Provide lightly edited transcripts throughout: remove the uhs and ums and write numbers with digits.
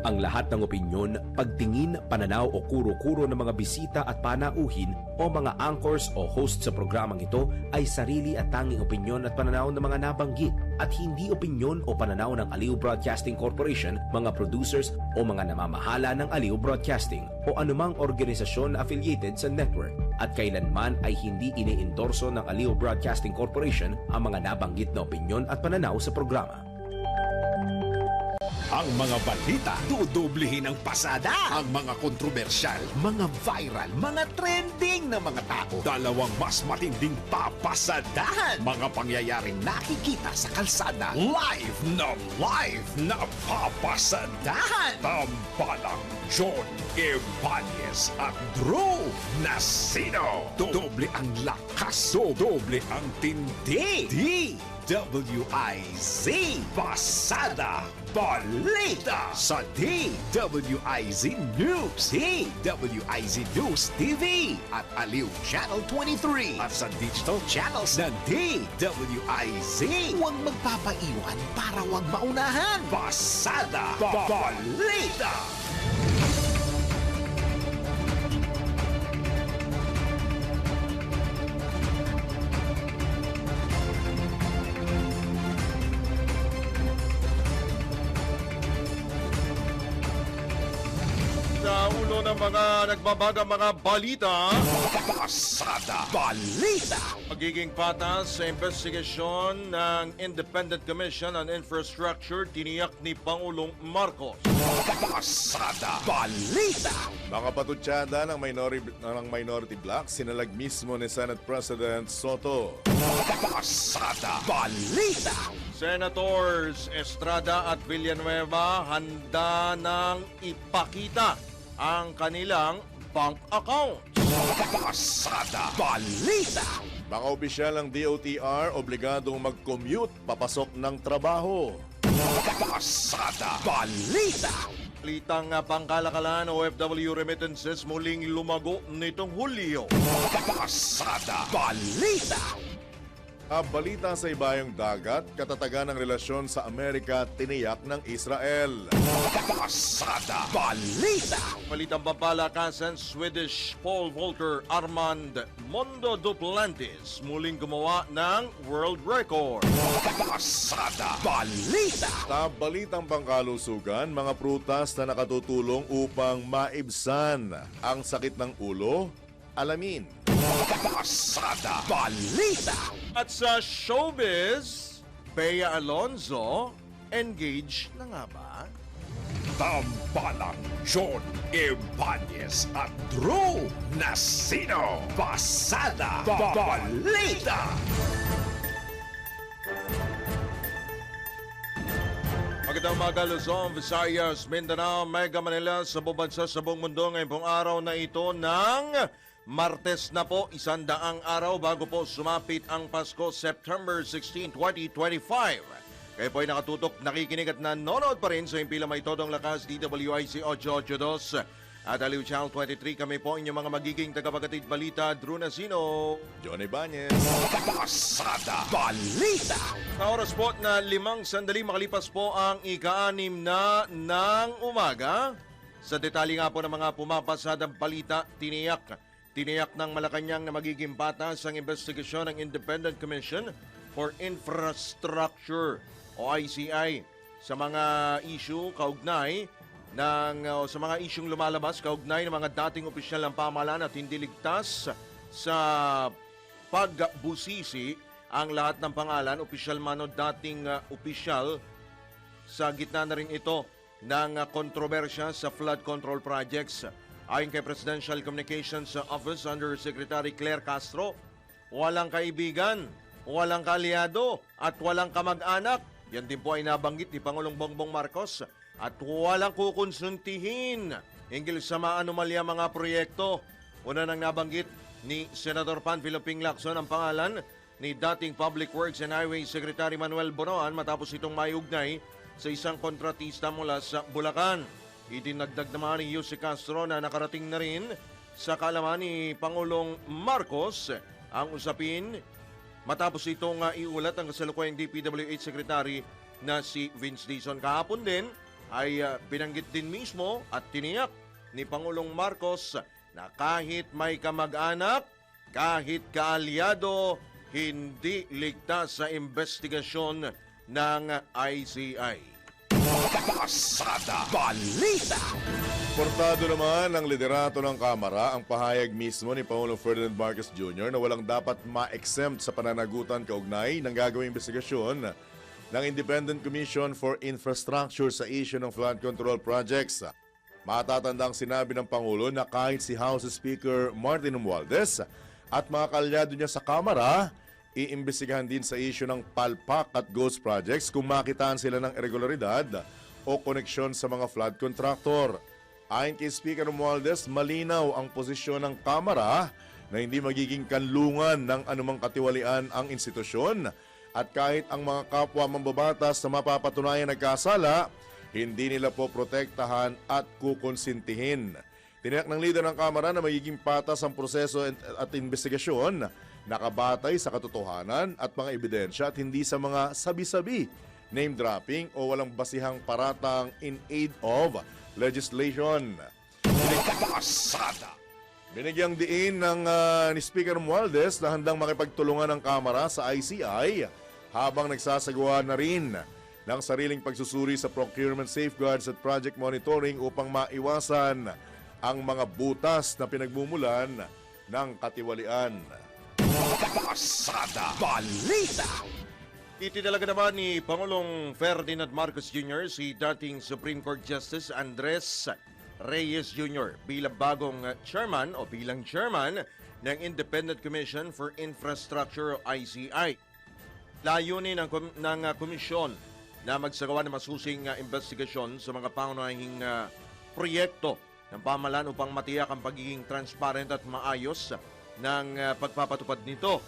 Ang lahat ng opinyon, pagtingin, pananaw o kuro-kuro ng mga bisita at panauhin o mga anchors o host sa programang ito ay sarili at tanging opinyon at pananaw ng mga nabanggit at hindi opinyon o pananaw ng Aliw Broadcasting Corporation, mga producers o mga namamahala ng Aliw Broadcasting o anumang organisasyon na affiliated sa network at kailanman ay hindi iniendorso ng Aliw Broadcasting Corporation ang mga nabanggit na opinyon at pananaw sa programa. Ang mga balita, dudublihin ang pasada. Ang mga kontrobersyal, mga viral, mga trending na mga tao. Dalawang mas matinding papasadahan. Mga pangyayaring nakikita sa kalsada. Live na papasadahan. Tambalang John Ibanez at Drew Nasino. Doble ang lakas, doble ang tindi. DWIZ Pasada Balita sa DWIZ News, DWIZ News TV at Aliw Channel 23 at sa digital channels ng DWIZ. Huwag magpapaiwan para huwag maunahan. Pasada Balita. Sa ulo ng mga nagbabagang mga balita, Pasada Balita. magiging patas sa investigasyon ng Independent Commission on Infrastructure tiniyak ni Pangulong Marcos. Pasada Balita. Mga patutsada ng minority bloc, sinalag mismo ni Senate President Soto. Pasada Balita. Senators Estrada at Villanueva handa nang ipakita ang kanilang bank account. Pasada Balita. Mga opisyal ng DOTR obligadong mag-commute papasok ng trabaho. Pasada Balita. Litang pangkalakalan OFW remittances muling lumago nitong Hulyo. Pasada Balita. Balita sa ibayong dagat, katatagan ng relasyon sa Amerika tiniyak ng Israel. Pasada Balita. Palitang pampalakasan, Swedish pole vaulter Armand Mondo Duplantis muling gumawa ng world record. Pasada Balita. Sa balitang pangkalusugan, mga prutas na nakatutulong upang maibsan ang sakit ng ulo, alamin. Pasada Balita. At sa showbiz, Bea Alonzo, engaged na nga ba? Tambalang John Ibanez at Drew Nasino. Pasada Balita. Magandang umaga, Luzon, Visayas, Mindanao, Mega Manila, sa buong bansa, sa buong mundo ngayong pong araw na ito ng Martes na po, 100 araw bago po sumapit ang Pasko, September 16, 2025. Kayo po ay nakatutok, nakikinig at nanonood pa rin sa impila may todong lakas DWIC 882 at Aliw Channel 23. Kami po inyong mga magiging tagapaghatid balita, Drew Nasino. John Ibanez. Pasada Balita. Sa oras po na 5 sandali makalipas po ang ika-6 na ng umaga. Sa detalye nga po ng mga pumapasadang balita, tiniyak ng Malacanang na magiging patas ang investigasyon ng Independent Commission for Infrastructure o ICI sa mga issue kaugnay sa mga isyung lumalabas kaugnay ng mga dating opisyal ng pamahalaan at hindi ligtas sa pagbusisi ang lahat ng pangalan, opisyal man o dating opisyal. Sa gitna na rin ito ng kontrobersya sa flood control projects. Ayon kay Presidential Communications Office Under Secretary Claire Castro, walang kaibigan, walang kaaliado at walang kamag-anak. Yan din po ay nabanggit ni Pangulong Bongbong Marcos at walang kukonsuntihin hinggil sa maanomalya mga proyekto. Una nang nabanggit ni Senator Panfilo Ping Lacson ang pangalan ni dating Public Works and Highway Secretary Manuel Bonoan matapos itong maiugnay sa isang kontratista mula sa Bulacan. Idinagdag naman ni Jose Castro na nakarating na rin sa kaalaman ni Pangulong Marcos ang usapin matapos itong iulat ang kasalukuyang DPWH Secretary na si Vince Dizon. Kahapon din, ay binanggit din mismo at tiniyak ni Pangulong Marcos na kahit may kamag-anak, kahit kaalyado, hindi ligtas sa investigasyon ng ICI. Pasada Balita. Portado naman ng liderato ng Kamara ang pahayag mismo ni Pangulong Ferdinand Marcos Jr. na walang dapat ma-exempt sa pananagutan kaugnay ng gagawing investigasyon ng Independent Commission for Infrastructure sa issue ng flood control projects. Matatandang sinabi ng Pangulo na kahit si House Speaker Martin Romualdez at mga kalyado niya sa Kamara, iimbestigahan din sa issue ng palpak at ghost projects kung makitaan sila ng irregularidad o koneksyon sa mga flood contractor. Ayon kay Speaker Romualdez, malinaw ang posisyon ng Kamara na hindi magiging kanlungan ng anumang katiwalian ang institusyon at kahit ang mga kapwa mambabatas na mapapatunayan nagkasala, hindi nila po protektahan at kukonsintihin. Tiniyak ng leader ng Kamara na magiging patas ang proseso at investigasyon, nakabatay sa katotohanan at mga ebidensya at hindi sa mga sabi-sabi, name dropping o walang basihang paratang in aid of legislation. Pasada. Binigyang diin ni Speaker Romualdez na handang makipagtulungan ng Kamara sa ICI habang nagsasagawa na rin ng sariling pagsusuri sa procurement safeguards at project monitoring upang maiwasan ang mga butas na pinagmumulan ng katiwalian. Pasada Balita. Itinalaga naman ni Pangulong Ferdinand Marcos Jr. si dating Supreme Court Justice Andres Reyes Jr. bilang bagong chairman o bilang chairman ng Independent Commission for Infrastructure o ICI. Layunin ng komisyon na magsagawa ng masusing investigasyon sa mga pangunahing proyekto ng pamahalaan upang matiyak ang pagiging transparent at maayos ng pagpapatupad nito.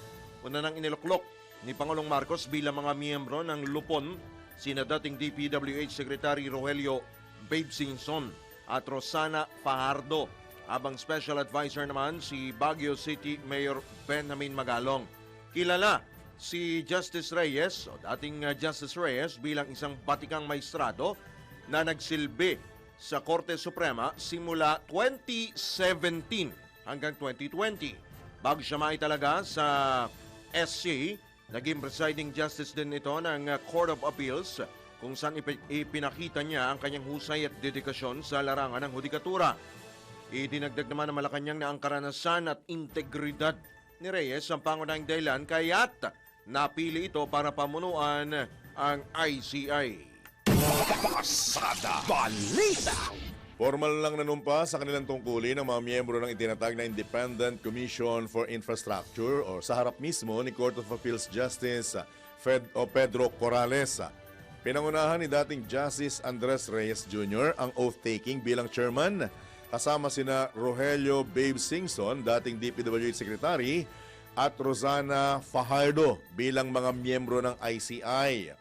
Una nang iniluklok ni Pangulong Marcos bilang mga miyembro ng Lupon, sina dating DPWH Secretary Rogelio Babe Singson at Rosana Fajardo, habang special advisor naman si Baguio City Mayor Benjamin Magalong. Kilala si Justice Reyes o dating Justice Reyes bilang isang batikang maestrado na nagsilbi sa Korte Suprema simula 2017 hanggang 2020. Bago siya maitalaga sa SC, naging presiding justice din ito ng Court of Appeals kung saan ipinakita niya ang kanyang husay at dedikasyon sa larangan ng hudikatura. Idinagdag naman ng Malacanang na ang karanasan at integridad ni Reyes ang pangunahing dahilan kaya't napili ito para pamunuan ang ICI. Pasada Balita. Formal lang nanumpa sa kanilang tungkulin ng mga miyembro ng itinatag na Independent Commission for Infrastructure o sa harap mismo ni Court of Appeals Justice Pedro Corrales. Pinangunahan ni dating Justice Andres Reyes Jr. ang oath-taking bilang chairman kasama sina Rogelio Babe Singson, dating DPWH Secretary, at Rosana Fajardo bilang mga miyembro ng ICI.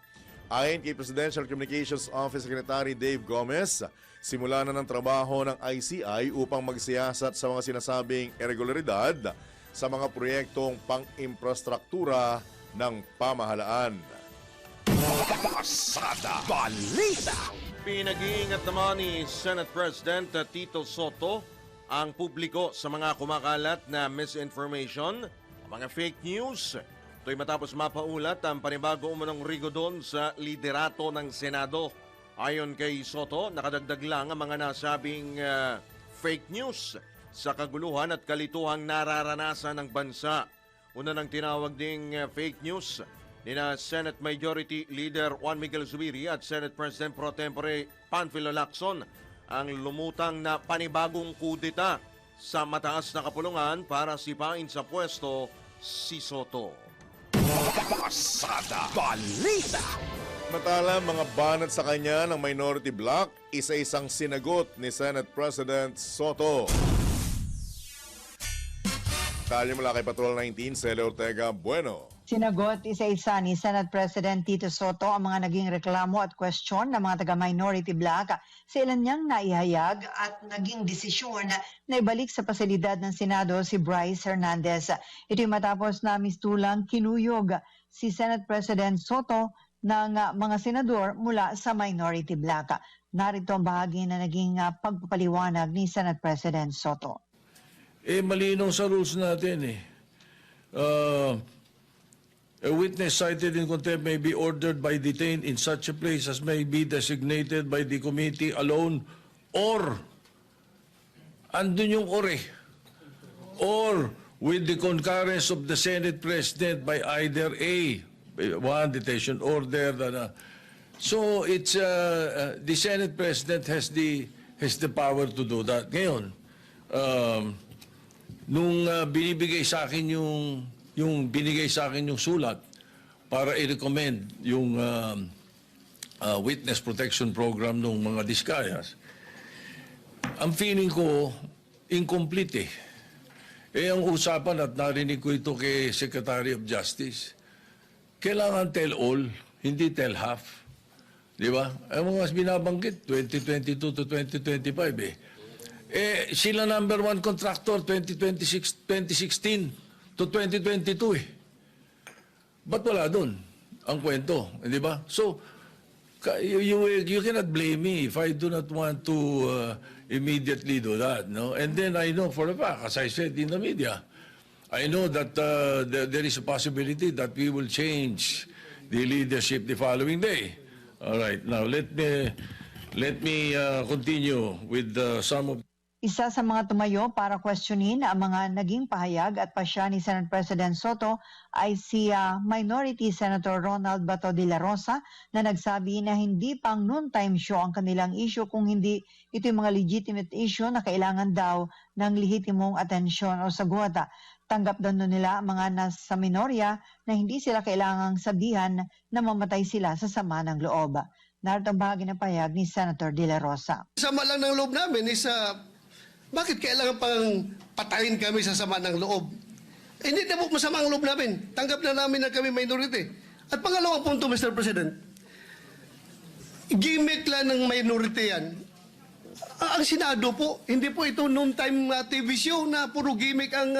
Ayon kay Presidential Communications Office Secretary Dave Gomez, simula na ng trabaho ng ICI upang magsiyasat sa mga sinasabing irregularidad sa mga proyektong pang-infrastruktura ng pamahalaan. Pasada Balita. Pinag-iingat naman ni Senate President Tito Soto ang publiko sa mga kumakalat na misinformation, mga fake news. Ito'y matapos mapaulat ang panibago umunong rigodon sa liderato ng Senado. Ayon kay Soto, nakadagdag lang ang mga nasabing fake news sa kaguluhan at kalituhang nararanasan ng bansa. Una nang tinawag ding fake news ni na Senate Majority Leader Juan Miguel Zubiri at Senate President Pro Tempore Panfilo Lacson ang lumutang na panibagong kudeta sa mataas na kapulungan para sipain sa pwesto si Soto. Pasada Balita. Matala mga banat sa kanya ng minority bloc, isa-isang sinagot ni Senate President Soto. Talye mula kay Patrol 19, Cele Ortega Bueno. Sinagot isa-isa ni Senate President Tito Soto ang mga naging reklamo at question ng mga taga-minority bloc sa ilan niyang naihayag at naging desisyon na ibalik sa pasilidad ng Senado si Bryce Hernandez. Ito'y matapos na mistulang kinuyog si Senate President Soto ng mga senador mula sa minority bloc. Narito ang bahagi na naging pagpapaliwanag ni Senate President Soto. Malinaw sa rules natin eh. A witness cited in contempt may be ordered by detained in such a place as may be designated by the committee alone or, andun yung or eh, or with the concurrence of the Senate President by either A, one detention order, so it's the Senate President has the power to do that. Ngayon, nung binibigay sa akin yung binigay sa akin yung sulat para i-recommend yung witness protection program ng mga diskayas, ang feeling ko incomplete eh. Ang usapan at narinig ko ito kay Secretary of Justice, kailangan tell all, hindi tell half. Di ba? Ang mga binabanggit, 2022 to 2025 eh. Sila number one contractor, 2016 to 2022 eh. Ba't wala doon ang kwento? Di ba? So, you cannot blame me if I do not want to immediately do that. No? And then I know for a fact, as I said in the media, I know that there is a possibility that we will change the leadership the following day. All right. Now let me continue with some of. Isa sa mga tumayo para questionin ang mga naging pahayag at pasya ni Senate President Soto ay si Minority Senator Ronald Bato de la Rosa na nagsabi na hindi pang noontime show ang kanilang issue kung hindi ito yung mga legitimate issue na kailangan daw ng lehitimong atensyon o sagot. Tanggap daw nila ang mga nasa minorya na hindi sila kailangang sabihan na mamatay sila sa sama ng loob. Narito ang bahagi ng pahayag ni Senator de la Rosa. Sama lang ng loob namin is bakit kailangan pang patayin kami sa sama ng loob? Hindi na po masama ang loob namin. Tanggap na namin na kami minority. At pangalawang punto, Mr. President, gimmick lang ng minority yan. Ang Senado po, hindi po ito noontime TV show na puro gimmick ang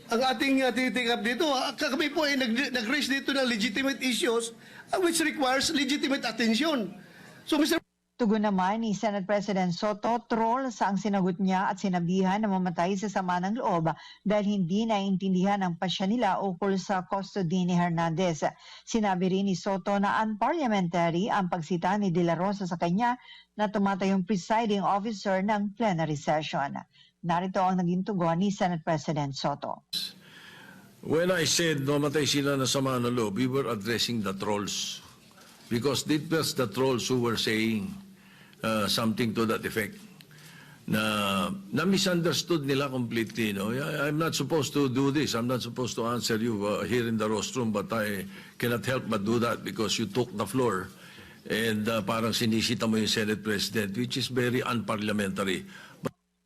ating titikap dito. Kami po ay nag-raise dito ng legitimate issues which requires legitimate attention. So, Mr. Tugon naman ni Senate President Soto, troll sa ang sinagot niya at sinabihan na mamatay sa sama ng loob dahil hindi naiintindihan ang pasya nila ukol sa custody ni Hernandez. Sinabi rin ni Soto na unparliamentary ang pagsita ni De La Rosa sa kanya na tumatayong presiding officer ng plenary session. Narito ang naging tugon ni Senate President Soto. When I said namatay sila na sama ng loob, we were addressing the trolls. Because it was the trolls who were saying something to that effect. Na misunderstood nila completely. No? I'm not supposed to do this. I'm not supposed to answer you here in the rostrum, but I cannot help but do that because you took the floor. And parang sinisita mo yung Senate President, which is very unparliamentary.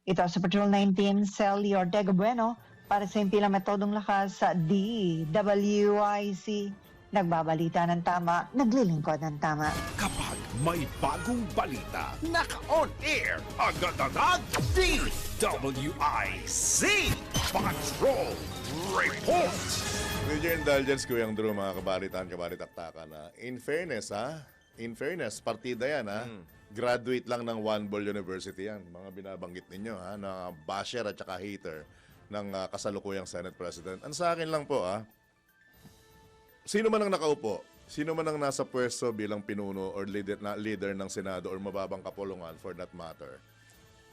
Ito sa Patrol 19, Sally Ortega Bueno para sa impilang metodong lakas sa DWIC. Nagbabalita ng tama, naglilingkod ng tama. Kapag may bagong balita, naka-on air, agad-agad, DWIC Patrol Report! With your indulgence, Kuyang Drew, mga kabalitaan-kabalitaktakan na in fairness, partida yan, graduate lang ng One Ball University yan. Mga binabanggit ninyo, na basher at saka hater ng kasalukuyang Senate President. Ang sa akin lang po, sino man ang nakaupo, sino man ang nasa pwesto bilang pinuno or leader ng Senado or mababang kapulungan for that matter,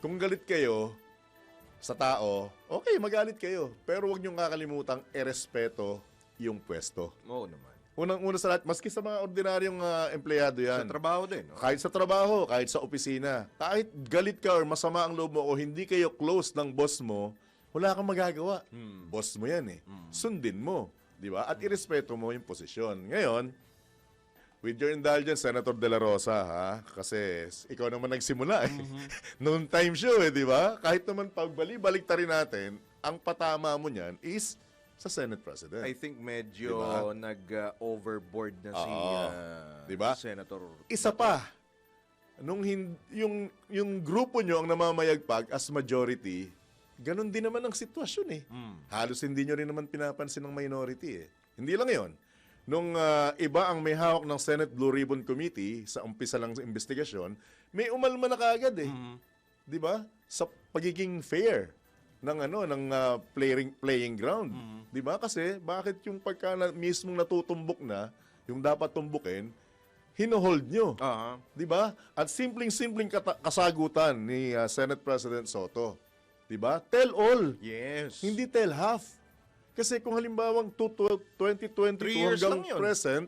kung galit kayo sa tao, okay, magalit kayo. Pero huwag niyong kakalimutang erespeto yung pwesto. Oo naman. Unang-una sa lahat, maski sa mga ordinaryong empleyado yan. Sa trabaho din. No? Kahit sa trabaho, kahit sa opisina. Kahit galit ka or masama ang loob mo o hindi kayo close ng boss mo, wala kang magagawa. Boss mo yan eh. Sundin mo. Di ba? At irespeto mo yung posisyon. Ngayon, with your indulgence, Senator De La Rosa, kasi ikaw naman nagsimula eh. Noon time show eh, di ba? Kahit naman pagbalik ta rin natin, ang patama mo niyan is sa Senate President. I think medyo Diba? nag-overboard na si Diba? Senator. Isa pa, nung yung grupo nyo ang namamayagpag as majority, ganun din naman ang sitwasyon eh. Halos hindi nyo rin naman pinapansin ng minority eh. Hindi lang yon. Nung iba ang may hawak ng Senate Blue Ribbon Committee sa umpisa lang sa investigasyon, may umalma na kaagad eh. 'Di ba? Sa pagiging fair ng playing ground. 'Di ba? Kasi bakit yung mismong natutumbok na, yung dapat tumbukin, hinohold nyo? Aha. 'Di ba? At simpleng-simpleng kasagutan ni Senate President Soto. 'Di ba? Tell all. Yes. Hindi tell half. Kasi kung halimbawang 2022 3 years hanggang lang yun. present,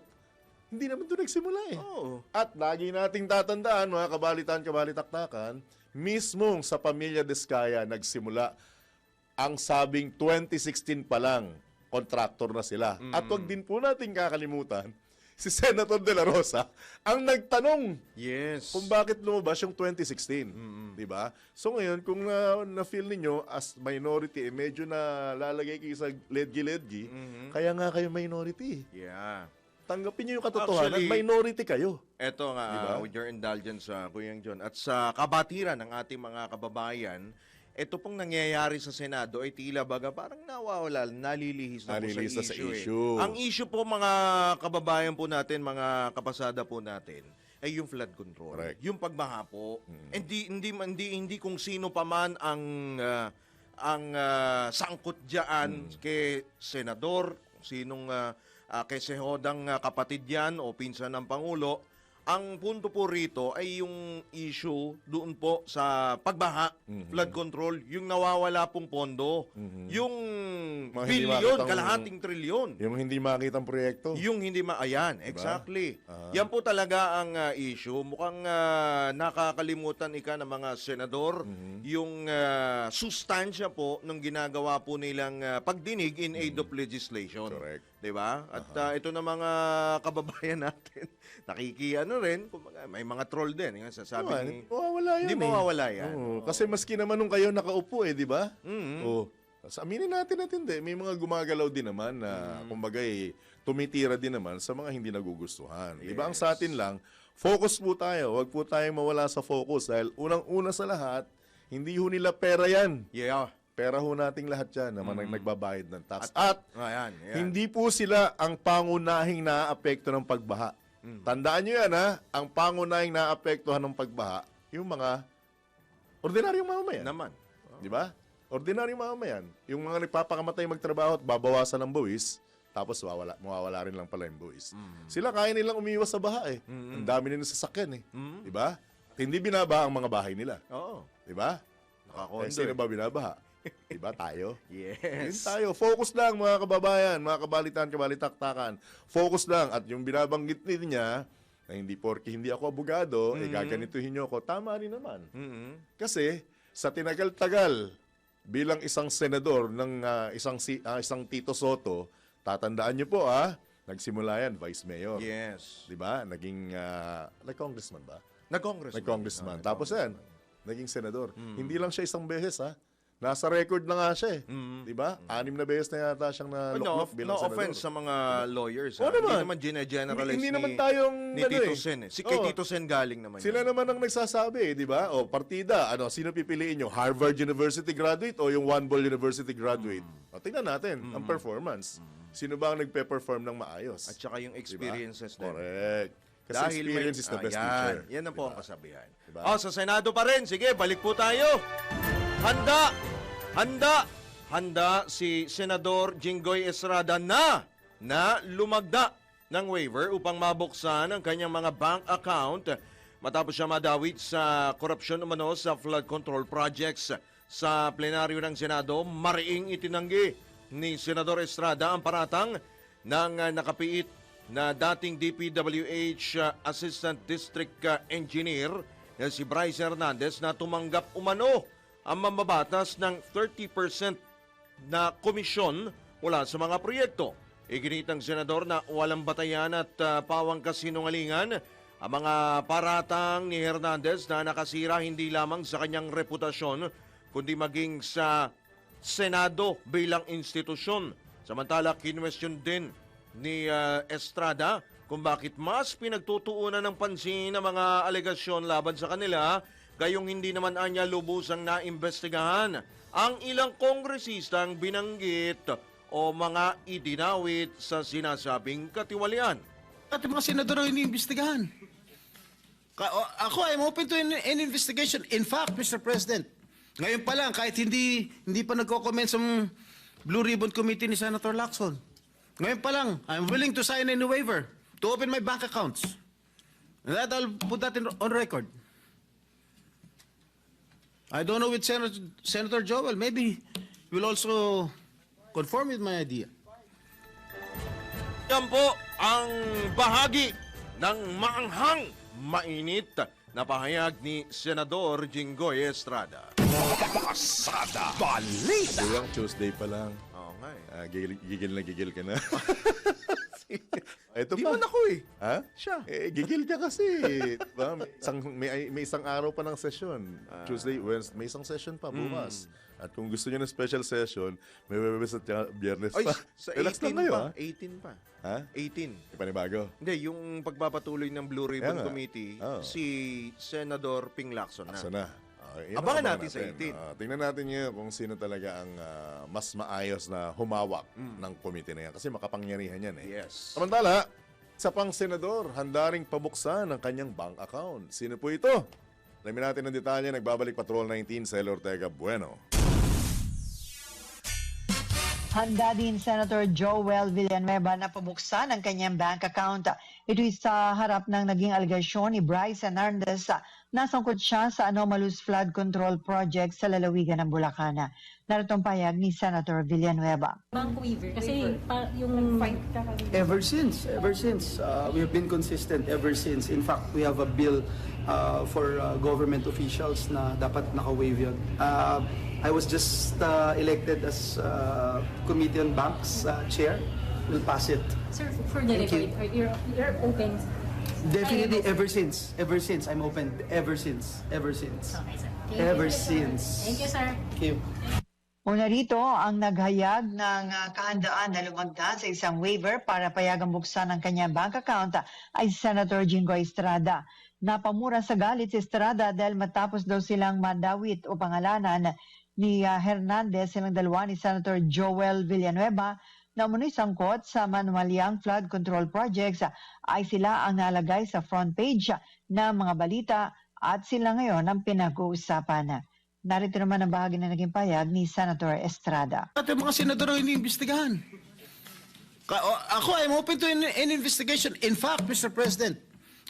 hindi naman doon nagsimula eh. Oo. At lagi nating tatandaan, mga kabalitan-kabalitaktakan, mismong sa pamilya Diskaya nagsimula ang sabing 2016 pa lang, kontraktor na sila. At wag din po nating kakalimutan, si Senator De La Rosa ang nagtanong Yes. kung bakit lumabas yung 2016. Di ba? So ngayon, kung na-feel ninyo as minority, medyo na lalagay kayo sa ledgi-ledgi, kaya nga kayo minority. Yeah. Tanggapin niyo yung katotohanan, Actually, minority kayo. Eto nga, Diba? with your indulgence, Kuya John, at sa kabatiran ng ating mga kababayan, ito pong nangyayari sa Senado ay tila baga parang nawawala, nalilihis na po Nalilihis na sa sa issue. issue. Ang issue po mga kababayan po natin, mga kapasada po natin, ay yung flood control. Correct. Yung pagbaha po. Hindi kung sino pa man ang sangkot diyan kay senador, sinong kay sehodang kapatid yan o pinsan ng Pangulo. Ang punto po rito ay yung issue doon po sa pagbaha, flood control, yung nawawala pong pondo, yung Mga hindi bilyon, makitang- kalahating trilyon. Yung hindi makitang proyekto. Yung hindi ayan, exactly. Yan po talaga ang issue. Mukhang nakakalimutan ng mga senador yung sustansya po ng ginagawa po nilang pagdinig in aid of legislation. Correct. 'Di ba? At ito na mga kababayan natin, nakikiano rin, kumbaga, may mga troll din, yung sasabi ni Mawawala yan hindi mawawala yan. Oo. Kasi maski naman nung kayo nakaupo di ba? Mhm. Oo. Aminin natin hindi. May mga gumagalaw din naman na, kumbaga tumitira din naman sa mga hindi nagugustuhan. Di ba? Ang sa atin lang, focus po tayo. Huwag po tayong mawala sa focus dahil unang-una sa lahat, hindi ho nila pera yan. Yeah. Pera ho nating lahat yan naman nagbabayad ng tax. At Ayan. hindi po sila ang pangunahing naaapekto ng pagbaha. Tandaan nyo yan ang pangunahing naaapektuhan ng pagbaha, yung mga ordinaryong mamamayan. Naman. Di ba? Ordinaryong mamamayan. Yung mga nagpapakamatay magtrabaho at babawasan ng buwis, tapos mawawala rin lang pala yung buwis. Sila kaya nilang umiwas sa baha eh. Ang dami nilang sasakyan eh. Di ba? At hindi binabaha ang mga bahay nila. Oo. Di ba? Nakakondo. Sino ba binabaha? Di ba? Tayo. Yun Yes. tayo. Focus lang mga kababayan, mga kabalitan-kabalitaktakan. Focus lang. At yung binabanggit niya, na hindi porke hindi ako abogado, gaganituhin niyo ako, tama rin naman. Kasi sa tinagal-tagal bilang isang senador ng isang Tito Soto, tatandaan niyo po nagsimula yan, Vice Mayor. Yes. Di ba? Naging nag-congressman ba? Nag-congressman. Nag-congressman. Tapos yan, naging senador. Hindi lang siya isang beses Nasa record na nga siya eh. Di ba? 6 na beses na yata siyang No, na-lock bilang no senador. offense sa mga lawyers. Oo Hindi naman. naman generalize Hindi naman tayong, ni Tito Sen. Si kay Oo. Tito Sen galing naman Sila yan. naman ang nagsasabi, di ba? O, partida, sino pipiliin nyo? Harvard University graduate o yung One Ball University graduate? O, tingnan natin ang performance. Sino ba ang nagpe-perform ng maayos? At saka yung experiences din. Correct. Kasi Dahil experience is the best yan. teacher. Yan ang po Diba? ang kasabihan. Diba? Sa Senado pa rin. Sige, balik po tayo. Handa si Senador Jinggoy Estrada na lumagda ng waiver upang mabuksan ang kanyang mga bank account matapos siya madawit sa korupsyon umano sa flood control projects. Sa plenaryo ng Senado, mariing itinanggi ni Senador Estrada ang paratang ng nakapiit na dating DPWH Assistant District Engineer na si Bryce Hernandez na tumanggap umano ang mambabatas ng 30% na komisyon mula sa mga proyekto. Iginitang senador na walang batayan at pawang kasinungalingan ang mga paratang ni Hernandez na nakasira hindi lamang sa kanyang reputasyon kundi maging sa Senado bilang institusyon. Samantala, kinwestiyon din ni Estrada kung bakit mas pinagtutuunan ng pansin ang mga alegasyon laban sa kanila gayong hindi naman anya lubusang naimbestigahan ang ilang kongresistang binanggit o mga idinawit sa sinasabing katiwalian. At yung mga senador ang iniimbestigahan. Ako, I'm open to an investigation. In fact, Mr. President, ngayon pa lang, kahit hindi pa nagko-comment sa Blue Ribbon Committee ni Senator Lacson, ngayon pa lang, I'm willing to sign any waiver to open my bank accounts. And that, I'll put that on record. I don't know with Senator Joel, maybe he will also conform with my idea. Yan po ang bahagi ng maanghang, mainit na pahayag ni Senador Jinggoy Estrada. Pasada Balita. Kuya, Tuesday pa lang. Oo nga eh. Gigil ka na. Ito Di pa. man ako eh. Ha? Siya. Gigil ka kasi. Diba? May isang araw pa ng session. Tuesday, Wednesday, may isang session pa bukas. At kung gusto niyo ng special session, may Webes at Biyernes Ay, pa. sa Relax 18 lang kayo, pa. ha? 18 pa. Ha? 18. May panibago. Hindi, yung pagpapatuloy ng Blue Ribbon Kaya nga. Committee, Oo. si Senador Ping Lacson na. Asa na? Yan ang Abangan natin sa 18. Tingnan natin yun kung sino talaga ang mas maayos na humawak ng committee na yan. Kasi makapangyarihan yan eh. Yes. Samantala, sa pang senador, handaring pabuksan ang kanyang bank account. Sino po ito? Alamin natin ang detalye. Nagbabalik Patrol 19 sa Ortega Bueno. Handa din Senator Joel Villanueva na pabuksan ang kanyang bank account. Ito'y sa harap ng naging algasyon ni Bryce Hernandez na sangkot siya sa anomalous flood control project sa lalawigan ng Bulacan. Narito ang payag ni Senator Villanueva. Bank waiver. Kasi yung Ever since, we have been consistent ever since. In fact, we have a bill for government officials na dapat naka-waive yun. I was just elected as Committee on Banks Chair. We'll pass it. sir, for the Thank you. record, you're open. Definitely, ever since, I'm open. Ever since. Okay, sir. Thank Ever you. since. Thank you, sir. Thank you. Una rito ang naghayag ng kahandaan na lumagda sa isang waiver para payagang buksan ang kanyang bank account ay si Senator Jinggoy Estrada. Napamura sa galit si Estrada dahil matapos daw silang madawit o pangalanan ni Hernandez, silang dalawa ni Senator Joel Villanueva na umunoy sangkot sa manualyang flood control projects ay sila ang nalagay sa front page ng mga balita at sila ngayon ang pinag-uusapan. Narito naman ang bahagi na naging payag ni Senator Estrada. At yung mga senador ang iniimbestigahan. Ako, I'm open to an investigation. In fact, Mr. President,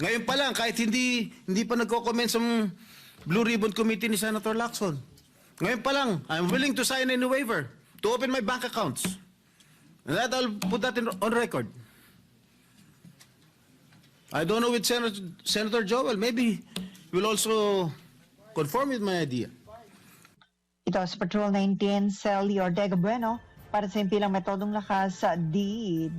ngayon pa lang, kahit hindi pa nagko-comment sa Blue Ribbon Committee ni Senator Lacson, ngayon pa lang, I'm willing to sign any waiver to open my bank accounts. And that, I'll put that on record. I don't know with Senator Joel, maybe he will also conform with my idea. Ito sa Patrol 19, Sally Ortega Bueno para sa impilang metodong lakas sa DWIC.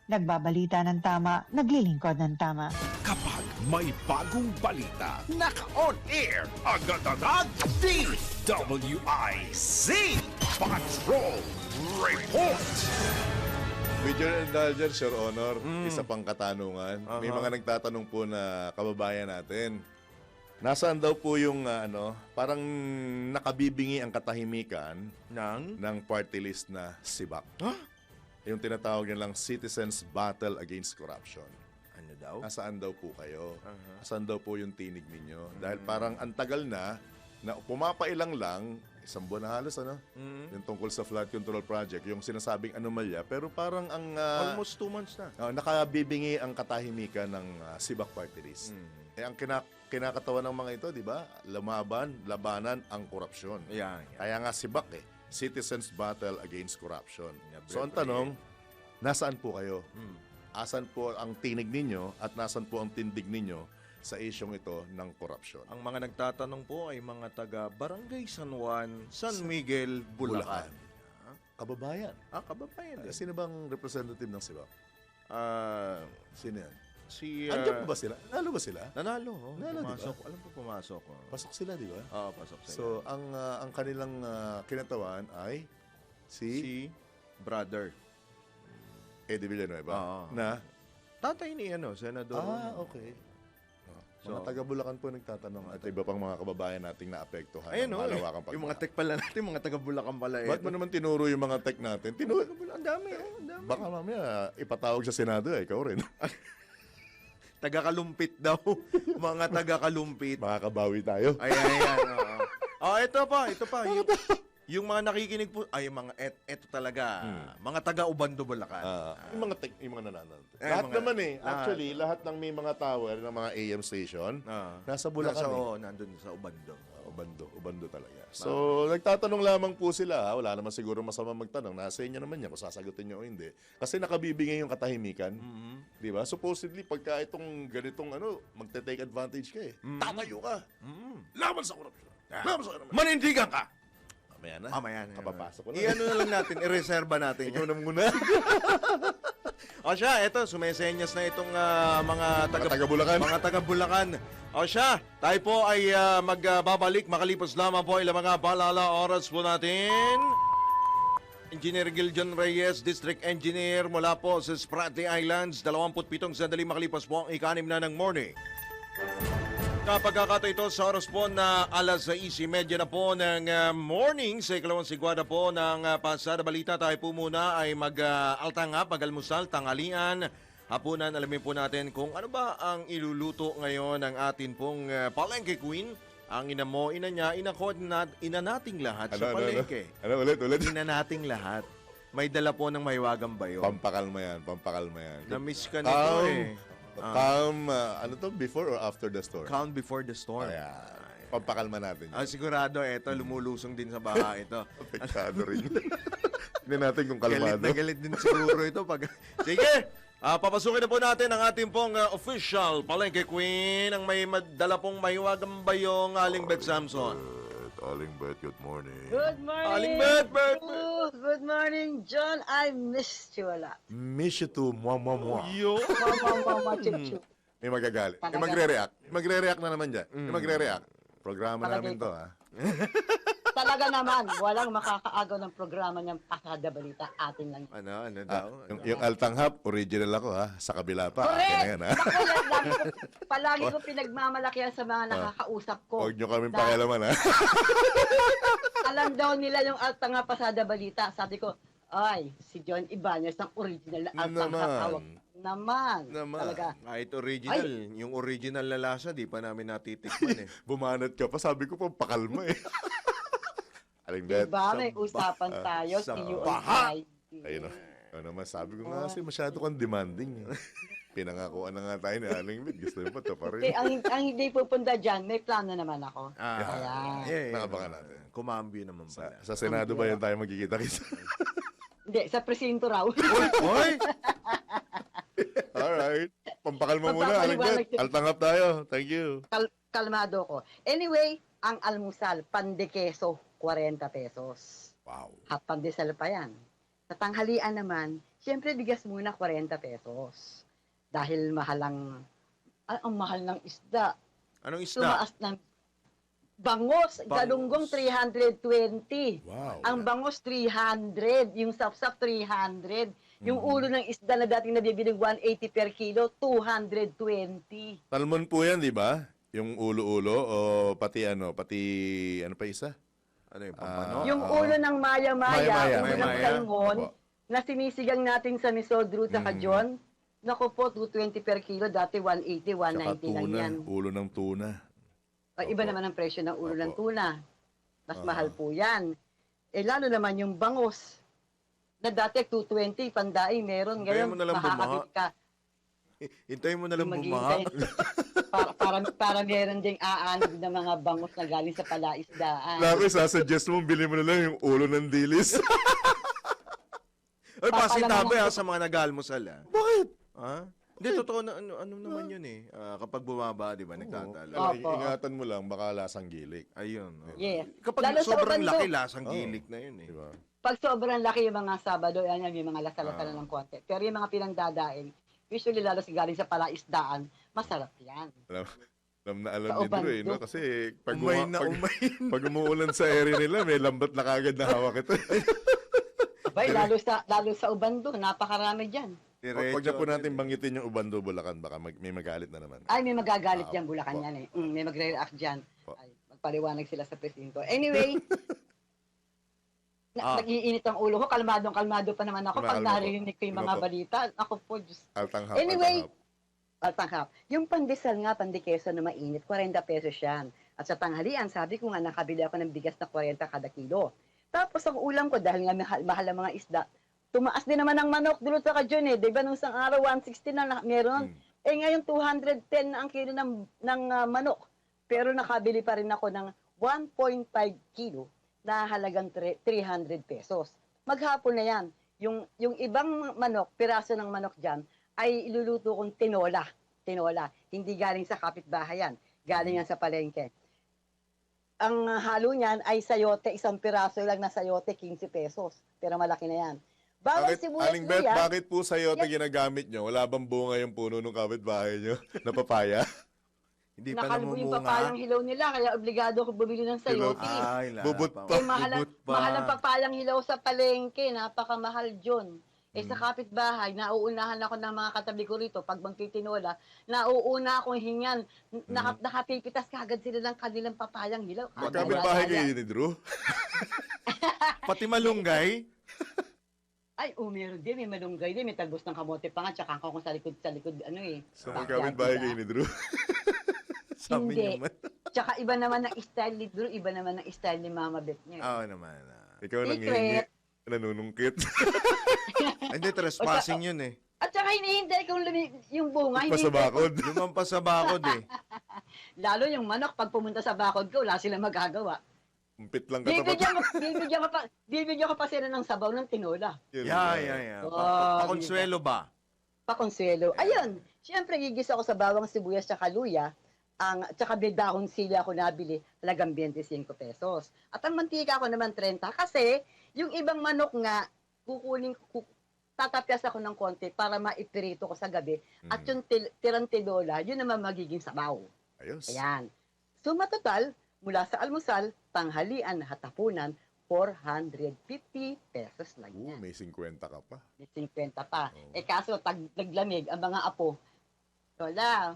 Nagbabalita ng tama, naglilingkod ng tama. Kapag may bagong balita, naka-on air, agad-agad, DWIZ Patrol Report. With your indulgence, Your Honor, isa pang katanungan. May mga nagtatanong po na kababayan natin. Nasaan daw po yung parang nakabibingi ang katahimikan ng party list na SIBAC? Yung tinatawag nilang Citizens Battle Against Corruption. Ano daw? Nasaan daw po kayo? Nasaan daw po yung tinig ninyo? Dahil parang ang tagal na pumapailang lang, isang buwan na halos, yung tungkol sa flood control project, yung sinasabing anomalya, pero parang ang Almost 2 months na. nakabibingi ang katahimikan ng SIBAC party list. Ang kinakatawan ng mga ito, di ba? Labanan ang korupsyon. Yan. Kaya nga SIBAC Citizens Battle Against Corruption. Yeah, So ang tanong, nasaan po kayo? Asan po ang tinig ninyo at nasaan po ang tindig ninyo sa isyong ito ng korupsyon? Ang mga nagtatanong po ay mga taga Barangay San Juan, San Miguel, Bulacan. Kababayan. Kababayan din. Sino bang representative ng SIBAC? Ah, Sino yan? si... Andiyan po ba sila? Nanalo ba sila? Nanalo. Nanalo, di ba? Pumasok. Alam ko pumasok. Pasok sila, di ba? Oo, pasok sila. So, ang kanilang kinatawan ay si Brother. Eddie Villanueva Oo. na Tatay ni Senador. okay. So, Mga taga-Bulacan po nagtatanong at iba pang mga kababayan nating naapektuhan ayun ng malawakang yung mga tech pala natin, mga taga Bulacan pala. Ba't mo naman tinuro yung mga tech natin? Ang dami, ang dami. Baka mamaya ipatawag sa Senado ikaw rin. Taga-kalumpit daw. Mga taga-kalumpit. Makakabawi tayo. Ayan. Oh, ito pa. Yung mga nakikinig po, ay mga eto talaga, mga taga-Ubando, Bulacan. Yung mga nanonood. Eh, Lahat mga- naman eh. lahat. Actually, lahat ng may mga tower ng mga AM station, nasa Bulacan eh. Nandun sa Ubando. Ubando talaga. So, nagtatanong lamang po sila. Wala naman siguro masama magtanong. Nasa inyo naman yan kung sasagutin nyo o hindi. Kasi nakabibigay yung katahimikan. Di ba? Supposedly, pagka itong ganitong magte-take advantage ka eh. Tatayo ka. Laban sa korupsyon. Laban sa korupsyon. Manindigan ka! Mamaya na. Mamaya na. Kapapasok ko na. I-ano na lang natin, i-reserva natin. Ikaw na muna. O siya, eto, sumesenyas na itong mga taga-Bulacan. Mga taga-Bulacan. O siya, tayo po ay magbabalik makalipas lamang po ilang mga balala oras po natin. Engineer Giljon Reyes, District Engineer mula po sa Spratly Islands, 27 sandali makalipas po ang ika-6 na ng morning. Kapagkakato ito sa oras po na alas 6:30 na po ng morning sa ikalawang sigwada po ng Pasada Balita. Tayo po muna ay mag-altangap, mag-almusal, tanghalian, hapunan. Alamin po natin kung ano ba ang iluluto ngayon ng atin pong Palengke Queen. Ang ina mo, ina niya, ina nating lahat sa palengke. Ulit. Ina nating lahat. May dala po ng mahiwagang bayo. Pampakalma yan. Na-miss ka nito eh. Calm, before or after the storm? Calm before the storm. Ayan. Pampakalma natin. Sigurado, eto, lumulusong din sa baha ito. Apektado rin. Hindi natin kung kalmado. Galit na galit din siguro ito. Sige, papasukin na po natin ang ating pong official Palengke Queen, ang may dala pong mahiwagang bayong Aling Beth Samson. Aling Beth, good morning. Good morning. Aling Beth! Oh, good morning, John. I missed you a lot. Miss you too, moi. Yo! Mama, chup-chup. May magagalit. May Talaga. magre-react. Magre-react na naman dyan. May magre-react. Programa Palagay namin ko. to, ha? Talaga naman, walang makakaagaw ng programa niyang Pasada Balita. Atin lang. Ano daw? Yung Altanghap, original ako, ha? Sa kabila pa. Correct! Akin na yan, ha? Palagi ko pinagmamalakihan sa mga nakakausap ko. Huwag nyo kami Na pakialaman, ha? Alam daw nila yung Altanga Pasada Balita. Sabi ko, ay, si John Ibanez ang original na Altanga. Hawak. Naman. Talaga. Kahit original, yung original na lasa, di pa namin natitikman eh. Bumanat ka pa. Sabi ko, pampakalma, eh. Aling Beth. Diba, may usapan tayo. sa See you on baha. Friday. Ayun, o. Ano naman, sabi ko nga kasi masyado kang demanding. Eh. Pinangakuan na nga tayo ni Aling Beth. Gusto mo pa, ito pa Okay, rin. ang hindi pupunta dyan, may plano naman ako. Ayan. Nakabangan natin. Kumambyo naman pala. Sa Senado ba yan tayo magkikita-kita? Hindi, sa presinto raw. Hoy! Alright. Pampakalma muna, Aling Beth. Altanghap tayo. Thank you. Kalmado ko. Anyway, ang almusal, pandekeso, 40 pesos. Wow. At pandesal pa yan. Sa tanghalian naman, siyempre bigas muna 40 pesos. Dahil ang mahal ng isda. Anong isda? Tumaas ng bangos, galunggong 320. Wow. Ang bangos 300, yung sapsap 300. Yung ulo ng isda na dating nabibiling 180 per kilo, 220. Salmon po yan, di ba? Yung ulo-ulo o pati ano pa isa? Ano yung pampano? Yung ulo ng maya-maya, ulo ng Maya-maya. salmon, Opo. na sinisigang natin sa Misodro sa Kajon, naku po, 220 per kilo, dati 180, 190 Saka lang tuna, yan. ulo ng tuna. Iba naman ang presyo ng ulo ng Opo. tuna. Mas mahal po yan. Eh lalo naman yung bangus, na dati 220, pandaing meron. Hintayin Ngayon, mo na lang makakabit ka. Hintayin mo na lang Maghihintay. bumaha. para meron ding aanog na mga bangus na galing sa palaisdaan. Lako, sasuggest mo, bili mo na lang yung ulo ng dilis. Oy, pasitabi Papalaman ha ako. sa mga nag-almusal ha. Bakit? Ha? Hindi, totoo na ano naman yun eh. Kapag bumaba, di ba, nagtatala. Opo. Ingatan mo lang, baka lasang gilik. Ayun. Yes. Kapag Lalo sa sobrang Ubando. laki, lasang gilik na yun eh. Di ba? Pag sobrang laki yung mga Sabado, yan yung mga lasal-lasal ng konti. Pero yung mga pinangdadaing, usually lalo sa galing sa palaisdaan, masarap yan. Alam na alam Sa ni Drew eh, Ubando. no? Kasi pag, Umay na umay. pag umuulan sa area nila, may lambat na kagad na hawak ito. Abay, lalo sa Ubando, napakarami dyan. Huwag na po natin banggitin yung Ubando, Bulacan, baka may magalit na naman. Ay, may magagalit dyan, Bulacan yan eh. May magre-react dyan. Ay, magpaliwanag sila sa presinto. Anyway, nag-iinit ang ulo ko. Kalmadong-kalmado pa naman ako pag Kalma po. narinig ko yung mga Kalma po. balita. Ako po, Diyos. Altanghap. Anyway, Altanghap. Yung pandesal nga, pandikeso na mainit, 40 pesos yan. At sa tanghalian, sabi ko nga, nakabili ako ng bigas na 40 kada kilo. Tapos ang ulam ko, dahil nga mahal ang mga isda, tumaas din naman ang manok dulot sa kadyon eh. Di ba nung isang araw, 160 na meron? Eh ngayon, 210 na ang kilo ng manok. Pero nakabili pa rin ako ng 1.5 kilo na halagang 300 pesos. Maghapon na yan. Yung ibang manok, piraso ng manok dyan, ay iluluto kong tinola. Tinola. Hindi galing sa kapitbahay yan. Galing yan sa palengke. Ang halo niyan ay sayote, isang piraso lang na sayote, 15 pesos. Pero malaki na yan. Bawal sibuyas Aling Beth, luya. bakit po sayote ginagamit nyo? Wala bang bunga yung puno ng kapitbahay nyo? Na papaya? Hindi pa Nakalbo yung namumunga. papayang hilaw nila, kaya obligado ako bumili ng sayote. Ay, Bubot pa. Eh, mahal ang papayang hilaw sa palengke, napakamahal dyan. Eh, sa kapitbahay, nauunahan ako ng mga katabi ko rito. Pag magtitinola, nauuna akong hingan. Nakapipitas kagad sila ng kanilang papayang hilaw. Magkapit-bahay kayo ni Drew? Pati malunggay. Ay, meron din. May malunggay din. May talbos ng kamote pa nga. Tsaka ako sa likod, ano eh. So, backyard, magkapit-bahay diba? kayo ni Drew? Sabi Hindi. naman. Tsaka iba naman ng style ni Drew, iba naman ng style ni Mama Beth niya. Oo naman. Ikaw nang Secret. nanunungkit. Hindi, trespassing yun eh. At saka hinihintay kong yung bunga. Pa sa hinihintay ko- bakod. Lumampas sa bakod eh. Lalo yung manok, pag pumunta sa bakod ko, wala silang magagawa. Umpit lang katapat. Bibigyan ko pa sila ng sabaw ng tinola. Yun. Yeah. Oh, Pakonsuelo ba? Pakonsuelo. Ayun, siyempre gigisa ako sa bawang sibuyas at luya. Tsaka dahon sili ako nabili, talagang 25 pesos. At ang mantika ko naman 30 kasi yung ibang manok nga, tatapyas ako ng konti para maipirito ko sa gabi. At yung tirang tinola, yun naman magiging sabaw. Ayos. Ayan. So matotal, mula sa almusal, tanghalian, hatapunan, 450 pesos lang yan. May 50 ka pa. May 50 pa. Eh kaso, naglamig ang mga apo. Wala.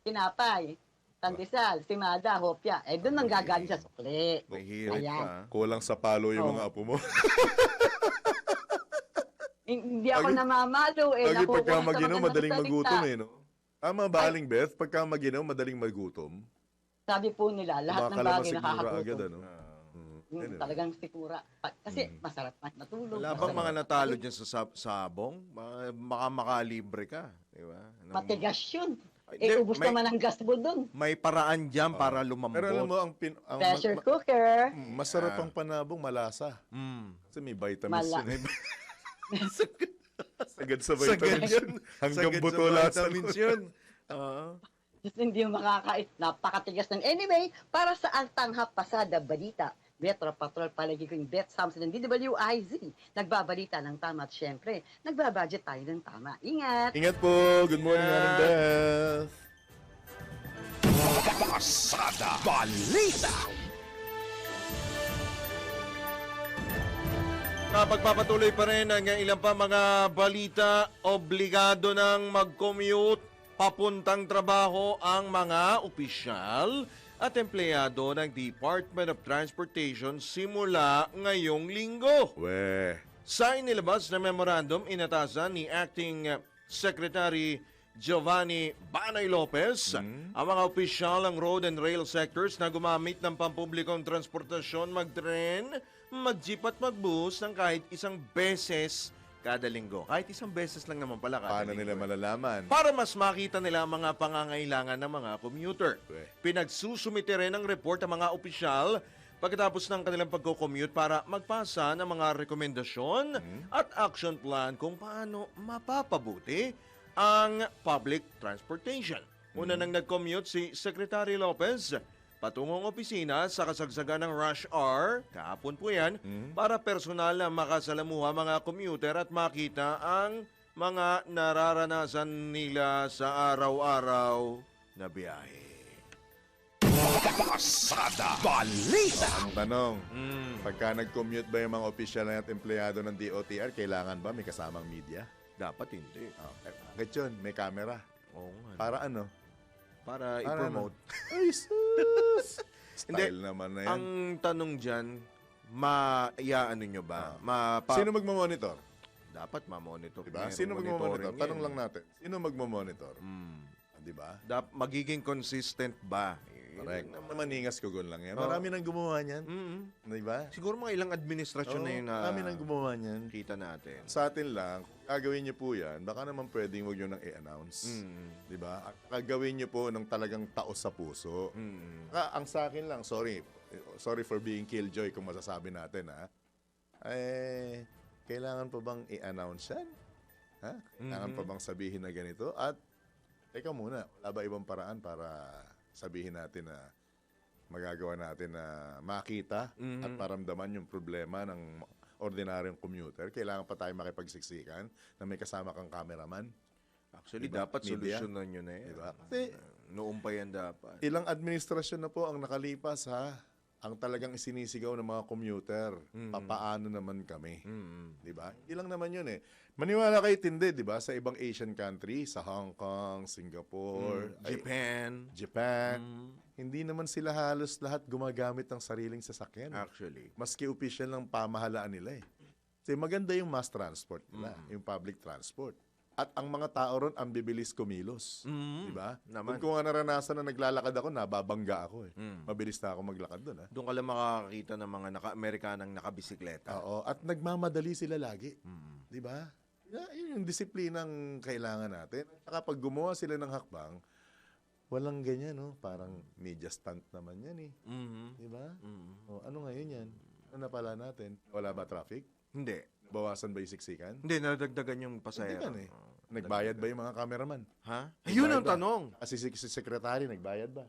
Tinapay. Tandisal, simada, hopya. Eh, doon nang gagaling sa sukli. May hirit Ayan. pa. Kulang sa palo yung mga apo mo. Hindi ako namamalo. Eh, Lagi nakukuha pagka sa mag-inom, magandang madaling salita. magutom eh, no? Tama ba, Aling Beth? Pagka mag-inom, madaling magutom. Sabi po nila, lahat ng bagay nakakagutom. agad, ano? Talagang sikura. Kasi masarap matulog. Wala bang mga natalo dyan sa sabong? Baka makalibre ka. Di ba? Matigas yun. Ay, Eh, di, ubus may- naman ang gas mo dun. May paraan dyan para lumambot. Pero alam mo, ang Pressure cooker. masarap ang panabong malasa. Kasi may vitamins Mala. yun. Sagad sa Sagad vitamins yun. yun. Hanggang Sagad buto sa lahat. vitamins yun. Oo. Just hindi mo makakait. Napakatigas ng. Anyway, para sa Altanghap Pasada Balita, Metro Patrol, palagi ko yung Beth Samson ng DWIZ. Nagbabalita ng tama at syempre, nagbabudget tayo ng tama. Ingat! Ingat po. Good morning, Aling Beth. Pasada Balita. Pagpapatuloy pa rin ang ilang pa mga balita, obligado ng mag-commute papuntang trabaho ang mga opisyal at empleyado ng Department of Transportation simula ngayong linggo. Weh. Sa inilabas na memorandum, inatasan ni Acting Secretary Giovanni Banay Lopez ang mga opisyal ng road and rail sectors na gumamit ng pampublikong transportasyon, mag-tren, mag-jeep at mag-bus ng kahit isang beses kada linggo. Kahit isang beses lang naman pala kada Paano linggo. nila malalaman? Para mas makita nila ang mga pangangailangan ng mga commuter. Weh. Pinagsusumite rin ng report ang mga opisyal pagkatapos ng kanilang pagko-commute para magpasa ng mga rekomendasyon at action plan kung paano mapapabuti ang public transportation. Una nang nag-commute si Secretary Lopez patungong opisina sa kasagsagan ng rush hour, kahapon po yan, para personal na makasalamuha mga commuter at makita ang mga nararanasan nila sa araw-araw na biyahe. Pasada Balita. Ang tanong, pagka nag-commute ba yung mga opisyal at empleyado ng DOTR, kailangan ba may kasamang media? Dapat hindi. Bakit yun? May camera. Oo nga. Para ano? Para i-promote. Ay, sus! Hindi. Style naman na yan. Ang tanong dyan, iaano nyo ba? Sino magmamonitor? Dapat ma-monitor. Diba? Merong Sino magmo-monitor? monitoring Tanong yan. lang natin. Sino magmo-monitor? Mm. Diba? Magiging consistent ba? Correct. Maningas ko lang yan. Oo. Marami nang gumawa niyan. Mm. Diba? Siguro mga ilang administrasyon na yun na marami nang gumawa niyan. kita natin. Sa atin lang, kung gagawin niyo po yan, baka naman pwedeng huwag niyo nang i-announce. Mm. Diba? At gagawin niyo po ng talagang taos sa puso. Mm. Ang sa akin lang, sorry for being killjoy kung masasabi natin, ha? Kailangan pa bang i-announce yan? Ha? Kailangan pa bang sabihin na ganito? At, teka muna, wala ba ibang paraan para sabihin natin na magagawa natin na makita at maramdaman yung problema ng ordinaryong commuter? Kailangan pa tayo makipagsiksikan na may kasama kang cameraman? Actually, Diba? dapat Media? solusyonan nyo na yan. Diba? Kasi, Noong pa yan dapat. ilang administrasyon na po ang nakalipas, ha? Ang talagang isinisigaw ng mga commuter. Papaano naman kami? Di ba? Hindi lang naman yun eh. Maniwala kayo tindi, di ba? Sa ibang Asian country, sa Hong Kong, Singapore, Japan, hindi naman sila halos lahat gumagamit ng sariling sasakyan. Actually. Maski official ng pamahalaan nila eh. Kasi maganda yung mass transport nila, yung public transport. At ang mga tao ron, ang bibilis kumilos. Di ba? Naman. Kung naranasan na naglalakad ako, nababangga ako eh. Mabilis na ako maglakad doon. Ha? Doon ka lang makakakita ng mga Amerikanang nakabisikleta. Oo, at nagmamadali sila lagi. Di ba? Yun yung disiplinang kailangan natin. At saka pag gumawa sila ng hakbang, walang ganyan, no? Parang media stunt naman yan eh. Di ba? O, ano ngayon yan? Ano na pala natin? Wala ba traffic? Hindi. Bawasan ba yung siksikan? Hindi, nadagdagan yung pasahero. Hindi eh. Nagbayad ba yung mga cameraman? Ha? Ayun ang Nagbayad ba? tanong. Kasi si secretary, nagbayad ba?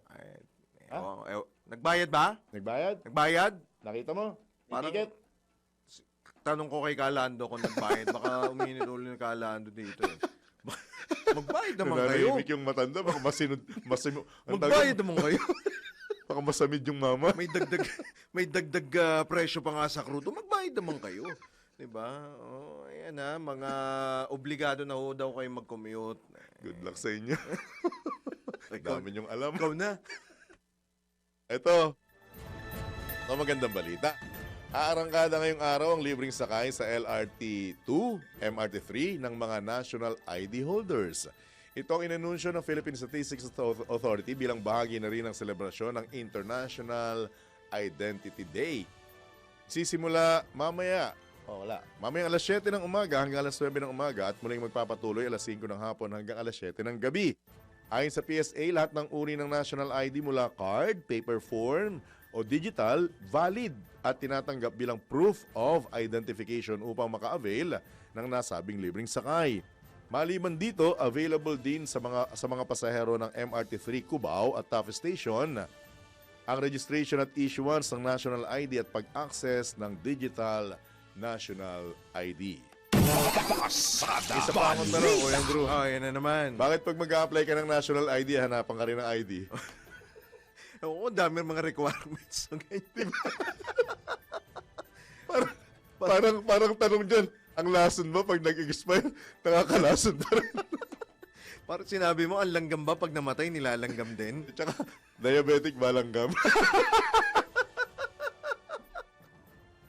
Nagbayad ba? Nagbayad? Nagbayad? Nakita mo? Parang- Ticket? Tanong ko kay Kalando kung nagbayad. Baka uminit ulo ni Kalando dito eh. Magbayad naman kayo. Nananahimik yung matanda, baka Magbayad naman kayo. baka masamid yung mama. May dagdag presyo pa nga sa krudo. Magbayad naman kayo. 'Di ba? Oh, ayan na, mga obligado na ho daw kayo mag-commute. Good luck sa inyo. Dami niyong alam. Ikaw na. Ito magandang balita. Aarangkada ngayong araw ang libreng sakay sa LRT2, MRT3 ng mga national ID holders. Ito ang inanunsyo ng Philippine Statistics Authority bilang bahagi na rin ng selebrasyon ng International Identity Day. Sisimula mamaya Mamayang alas 7 ng umaga hanggang alas 9 ng umaga at muling magpapatuloy alas 5 ng hapon hanggang alas 7 ng gabi. Ayon sa PSA, lahat ng uri ng national ID mula card, paper form o digital, valid at tinatanggap bilang proof of identification upang maka-avail ng nasabing libreng sakay. Maliban dito, available din sa mga pasahero ng MRT3 Cubao at Taft Station ang registration at issuance ng national ID at pag-access ng digital national ID. Pasada Isa pa akong tanong, Kuya Andrew. Oh, yan na naman. Bakit pag mag-a-apply ka ng national ID, hanapan ka rin ng ID? Oo, dami mga requirements. Ganyan. parang tanong dyan, ang lason ba pag nag-expire, nakakalason pa rin? Parang sinabi mo, ang langgam ba pag namatay, nilalanggam din? Tsaka, diabetic balanggam.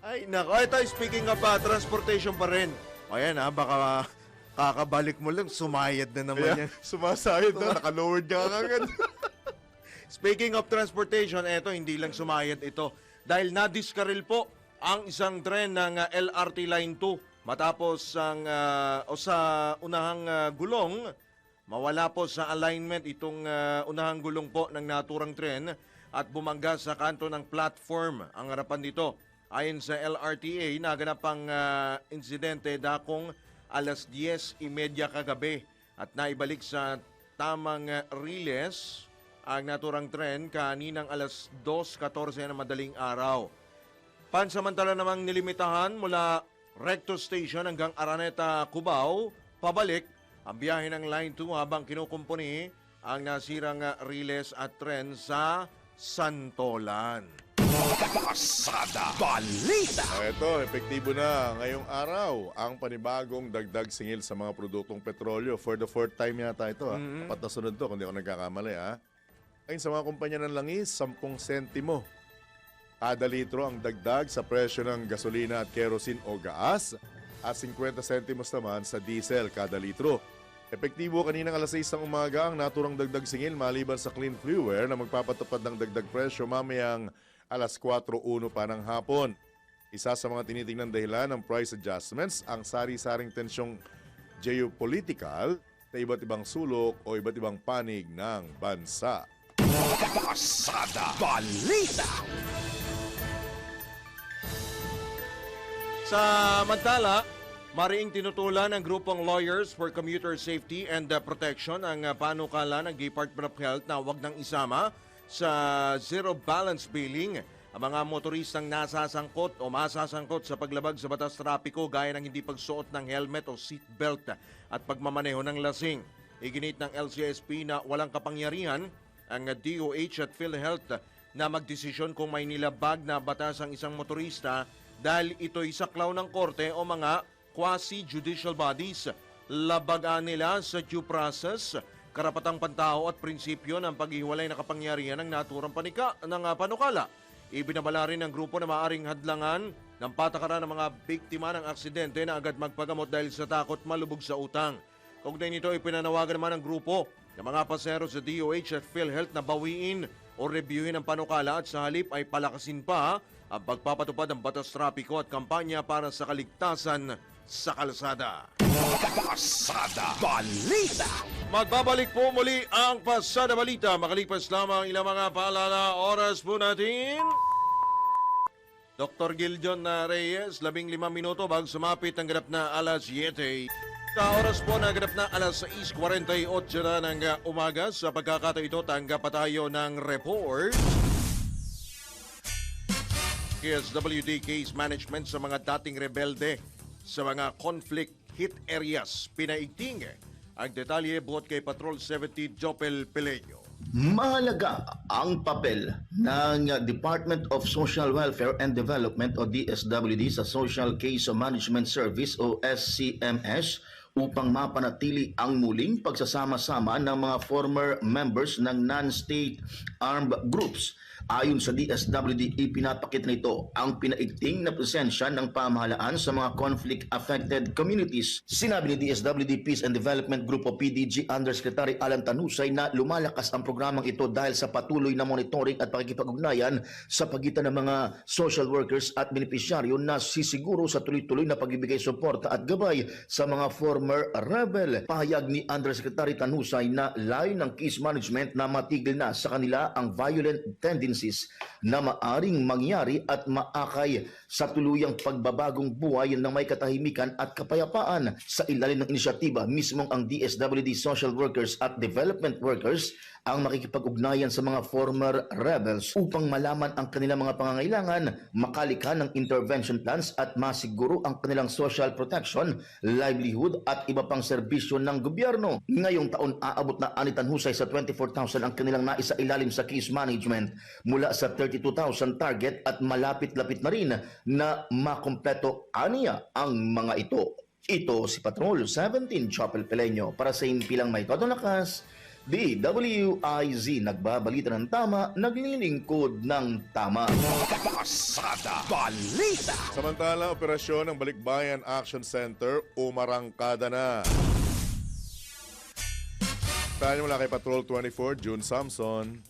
Ay, nako. Ito, speaking of transportation pa rin. Ayan baka kakabalik mo lang, sumayad na naman Kaya, yan. sumasayad na, naka-lowered ka agad. Speaking of transportation, eto, hindi lang sumayad ito. Dahil nadiskaril po ang isang tren ng LRT Line 2 matapos sa unahang gulong, mawala po sa alignment itong unahang gulong po ng naturang tren at bumangga sa kanto ng platform ang harapan dito. Ayon sa LRTA, naganap ang insidente dakong alas 10:30 kagabi at naibalik sa tamang riles ang naturang tren kaninang alas 2:14 na madaling araw. Pansamantala namang nilimitahan mula Recto Station hanggang Araneta, Cubao, pabalik ang biyahe ng Line 2 habang kinukumpuni ang nasirang riles at tren sa Santolan. Pasada Balita. Ito, epektibo na ngayong araw ang panibagong dagdag singil sa mga produktong petrolyo. For the fourth time yata ito. Apat na sunod to, kung di ako nagkakamali. Ayon sa mga kumpanya ng langis, 10 sentimo kada litro ang dagdag sa presyo ng gasolina at kerosene o gas at 50 sentimos naman sa diesel kada litro. Epektibo kaninang alas 6 ng umaga ang naturang dagdag singil maliban sa clean fuel na magpapatupad ng dagdag presyo mamayang alas 4:01 pa ng hapon. Isa sa mga tinitingnan dahilan ng price adjustments ang sari-saring tensyong geopolitical sa iba't ibang sulok o iba't ibang panig ng bansa. Pasada Balita. Samantala, mariing tinutulan ng grupong Lawyers for Commuter Safety and Protection ang panukala ng Department of Health na huwag nang isama sa zero balance billing ang mga motoristang nasasangkot o masasangkot sa paglabag sa batas trapiko gaya ng hindi pagsuot ng helmet o seatbelt at pagmamaneho ng lasing. Iginit ng LCSP na walang kapangyarihan ang DOH at PhilHealth na magdesisyon kung may nilabag na batas ang isang motorista dahil ito'y saklaw ng korte o mga quasi-judicial bodies. Labagaan nila sa due process, karapatang pantao at prinsipyo ng paghiwalay na kapangyarihan ng naturang panukala. Ibinabala rin ng grupo na maaring hadlangan ng patakaran ng mga biktima ng aksidente na agad magpagamot dahil sa takot malubog sa utang. Kaugnay nito, ipinanawagan naman ng grupo ng mga pasero sa DOH at PhilHealth na bawiin o reviewin ang panukala at sa halip ay palakasin pa ang pagpapatupad ng batas trapiko at kampanya para sa kaligtasan sa kalsada. Pasada Balita. Magbabalik po muli ang Pasada Balita. Makalipas lamang ilang mga paalala, oras po natin. Dr. Giljon Reyes, 15 minuto bago sumapit ang ganap na alas 7. Sa oras po na ganap na alas 6:48 na ng umaga. Sa pagkakataon ito, tanggap pa tayo ng report. KSWD case management sa mga dating rebelde sa mga conflict hit areas. Pinaigting ang detalye buhat kay Patrol 70 Jopel Peleño. Mahalaga ang papel ng Department of Social Welfare and Development o DSWD sa Social Case Management Service o SCMS upang mapanatili ang muling pagsasama-sama ng mga former members ng non-state armed groups. Ayon sa DSWD, ipinapakita nito ang pinaigting na presensya ng pamahalaan sa mga conflict-affected communities. Sinabi ni DSWD Peace and Development Group o PDG Undersecretary Alan Tanusay na lumalakas ang programang ito dahil sa patuloy na monitoring at pakikipag-ugnayan sa pagitan ng mga social workers at benepisyaryo na sisiguro sa tuloy-tuloy na pagbibigay suporta at gabay sa mga former rebel. Pahayag ni Undersecretary Tanusay na layo ng case management na matigil na sa kanila ang violent tendencies na maaring mangyari at maakay sa tuluyang pagbabagong buhay ng may katahimikan at kapayapaan. Sa ilalim ng inisyatiba, mismong ang DSWD Social Workers at Development Workers ang makikipag-ugnayan sa mga former rebels upang malaman ang kanilang mga pangangailangan, makalika ng intervention plans at masiguro ang kanilang social protection, livelihood at iba pang serbisyo ng gobyerno. Ngayong taon aabot na anitan husay sa 24,000 ang kanilang naisailalim sa case management mula sa 32,000 target at malapit-lapit na rin na makompleto aniya ang mga ito. Ito si Patrol 17 Chopel Peleño para sa impilang may todo lakas. DWIZ nagbabalita ng tama, naglilingkod ng tama. Pasada Balita. Samantala, operasyon ng Balikbayan Action Center umarangkada na. Tayo mula kay Patrol 24, June Samson.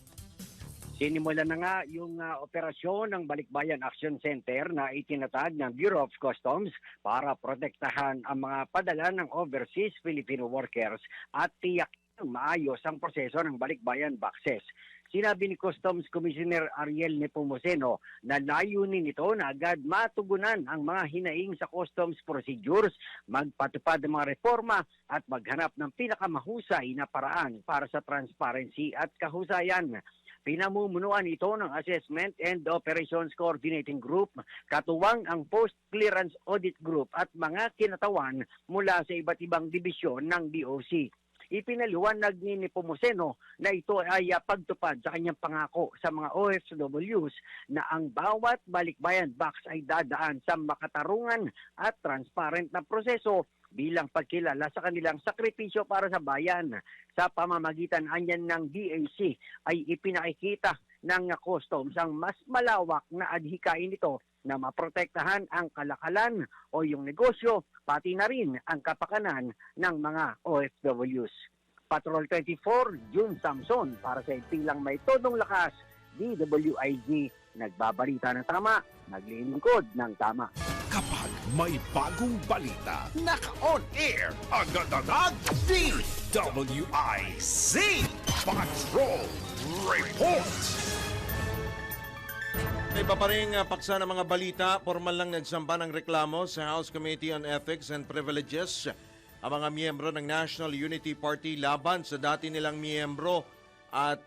Sinimula na nga yung operasyon ng Balikbayan Action Center na itinatag ng Bureau of Customs para protektahan ang mga padala ng overseas Filipino workers at tiyak maayos ang proseso ng balikbayan boxes. Sinabi ni Customs Commissioner Ariel Nepomuceno na layunin nito na agad matugunan ang mga hinaing sa customs procedures, magpatupad ng mga reforma at maghanap ng pinakamahusay na paraan para sa transparency at kahusayan. Pinamumunuan ito ng Assessment and Operations Coordinating Group, katuwang ang Post-Clearance Audit Group at mga kinatawan mula sa iba't ibang dibisyon ng DOC. Ipinaliwanag ni Nepomuceno na ito ay pagtupad sa kanyang pangako sa mga OFWs na ang bawat balikbayan box ay dadaan sa makatarungan at transparent na proseso bilang pagkilala sa kanilang sakripisyo para sa bayan. Sa pamamagitan anyan ng DAC ay ipinakikita ng customs ang mas malawak na adhikain nito na maprotektahan ang kalakalan o yung negosyo, pati na rin ang kapakanan ng mga OFWs. Patrol 24, June Samson para sa Pilang May Todong Lakas, DWIZ, nagbabalita ng tama, naglilingkod ng tama. Kapag may bagong balita, naka-on air, agad-agad, DWIZ Patrol Report! Iba pa rin paksa ng mga balita, formal lang nagsampa ng reklamo sa House Committee on Ethics and Privileges ang mga miyembro ng National Unity Party laban sa dati nilang miyembro at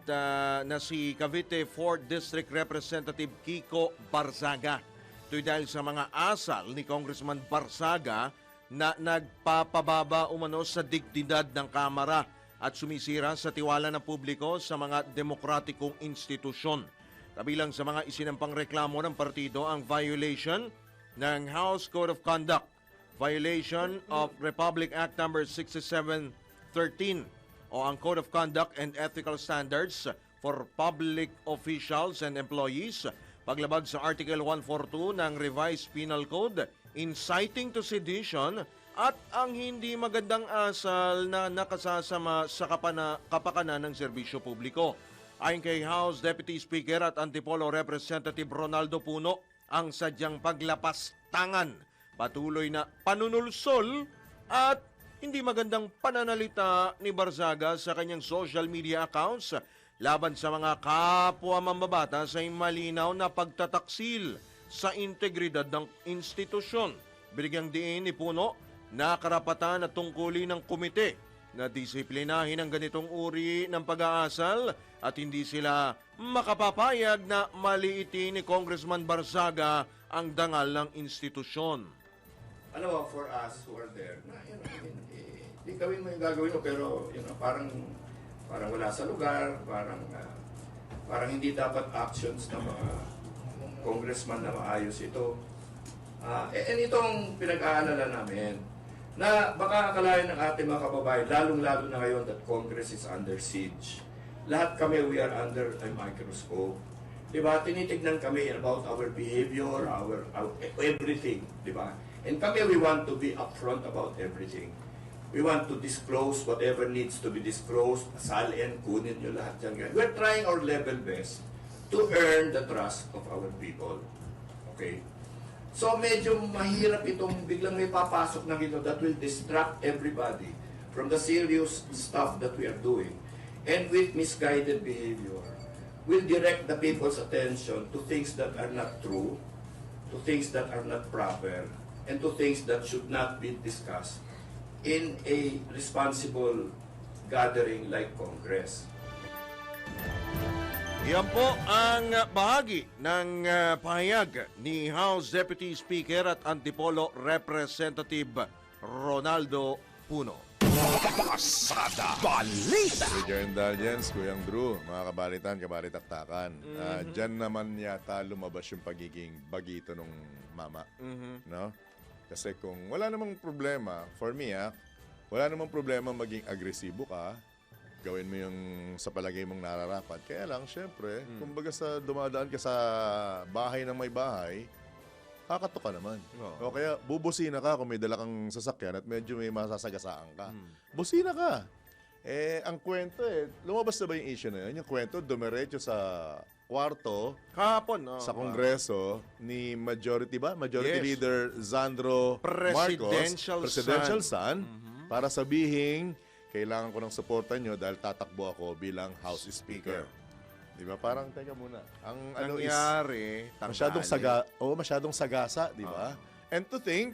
na si Cavite 4th District Representative Kiko Barzaga. Ito'y dahil sa mga asal ni Congressman Barzaga na nagpapababa umano sa dignidad ng Kamara at sumisira sa tiwala ng publiko sa mga demokratikong institusyon. Kabilang sa mga isinampang reklamo ng partido ang violation ng House Code of Conduct, violation of Republic Act No. 6713 o ang Code of Conduct and Ethical Standards for Public Officials and Employees, paglabag sa Article 142 ng Revised Penal Code, inciting to sedition at ang hindi magandang asal na nakasasama sa kapakanan ng serbisyo publiko. Ayon kay House Deputy Speaker at Antipolo Representative Ronaldo Puno, ang sadyang paglapastangan, patuloy na panunulsol at hindi magandang pananalita ni Barzaga sa kanyang social media accounts laban sa mga kapwa mambabatas ay malinaw na pagtataksil sa integridad ng institusyon. Binigyang diin ni Puno na karapatan at tungkulin ng komite na disiplinahin ang ganitong uri ng pag-aasal at hindi sila makapapayag na maliitin ni Congressman Barzaga ang dangal ng institusyon. Alam mo, for us who are there, na di gawin mo yung gagawin mo, pero parang wala sa lugar, parang hindi dapat actions ng mga congressman na maayos ito. And itong pinag-aalala namin, na baka akalain ng ating mga kababayan, lalong-lalo na ngayon that Congress is under siege. Lahat kami, we are under a microscope. Diba? Tinitignan kami about our behavior, our everything. Diba? And kami, we want to be upfront about everything. We want to disclose whatever needs to be disclosed. Salin, kunin nyo lahat yan. We're trying our level best to earn the trust of our people. Okay? So medyo mahirap itong biglang may papasok na ito that will distract everybody from the serious stuff that we are doing. And with misguided behavior, will direct the people's attention to things that are not true, to things that are not proper, and to things that should not be discussed in a responsible gathering like Congress. Yan po ang bahagi ng pahayag ni House Deputy Speaker at Antipolo Representative Ronaldo Puno. Pasada Balita! Major Indulgence, Kuyang Drew, mga kabalitan, kabalitaktakan. Diyan naman yata lumabas yung pagiging bagito nung mama. No? Kasi kung wala namang problema, for me wala namang problema maging agresibo ka, gawin mo yung sa palagay mong nararapat. Kaya lang, syempre, kumbaga sa dumadaan ka sa bahay ng may bahay, kakatok ka naman. O kaya, bubusina ka kung may dala kang sasakyan at medyo may masasagasaan ka. Busina ka. Ang kwento lumabas na ba yung issue na yun? Yung kwento, dumiretso sa kwarto kahapon sa Kongreso ni Majority Leader Zandro Presidential Marcos, Presidential Son, para sabihin, kailangan ko ng suporta nyo dahil tatakbo ako bilang House Speaker. Di ba? Parang, teka muna. Ang nangyari, masyadong sagasa, di ba? And to think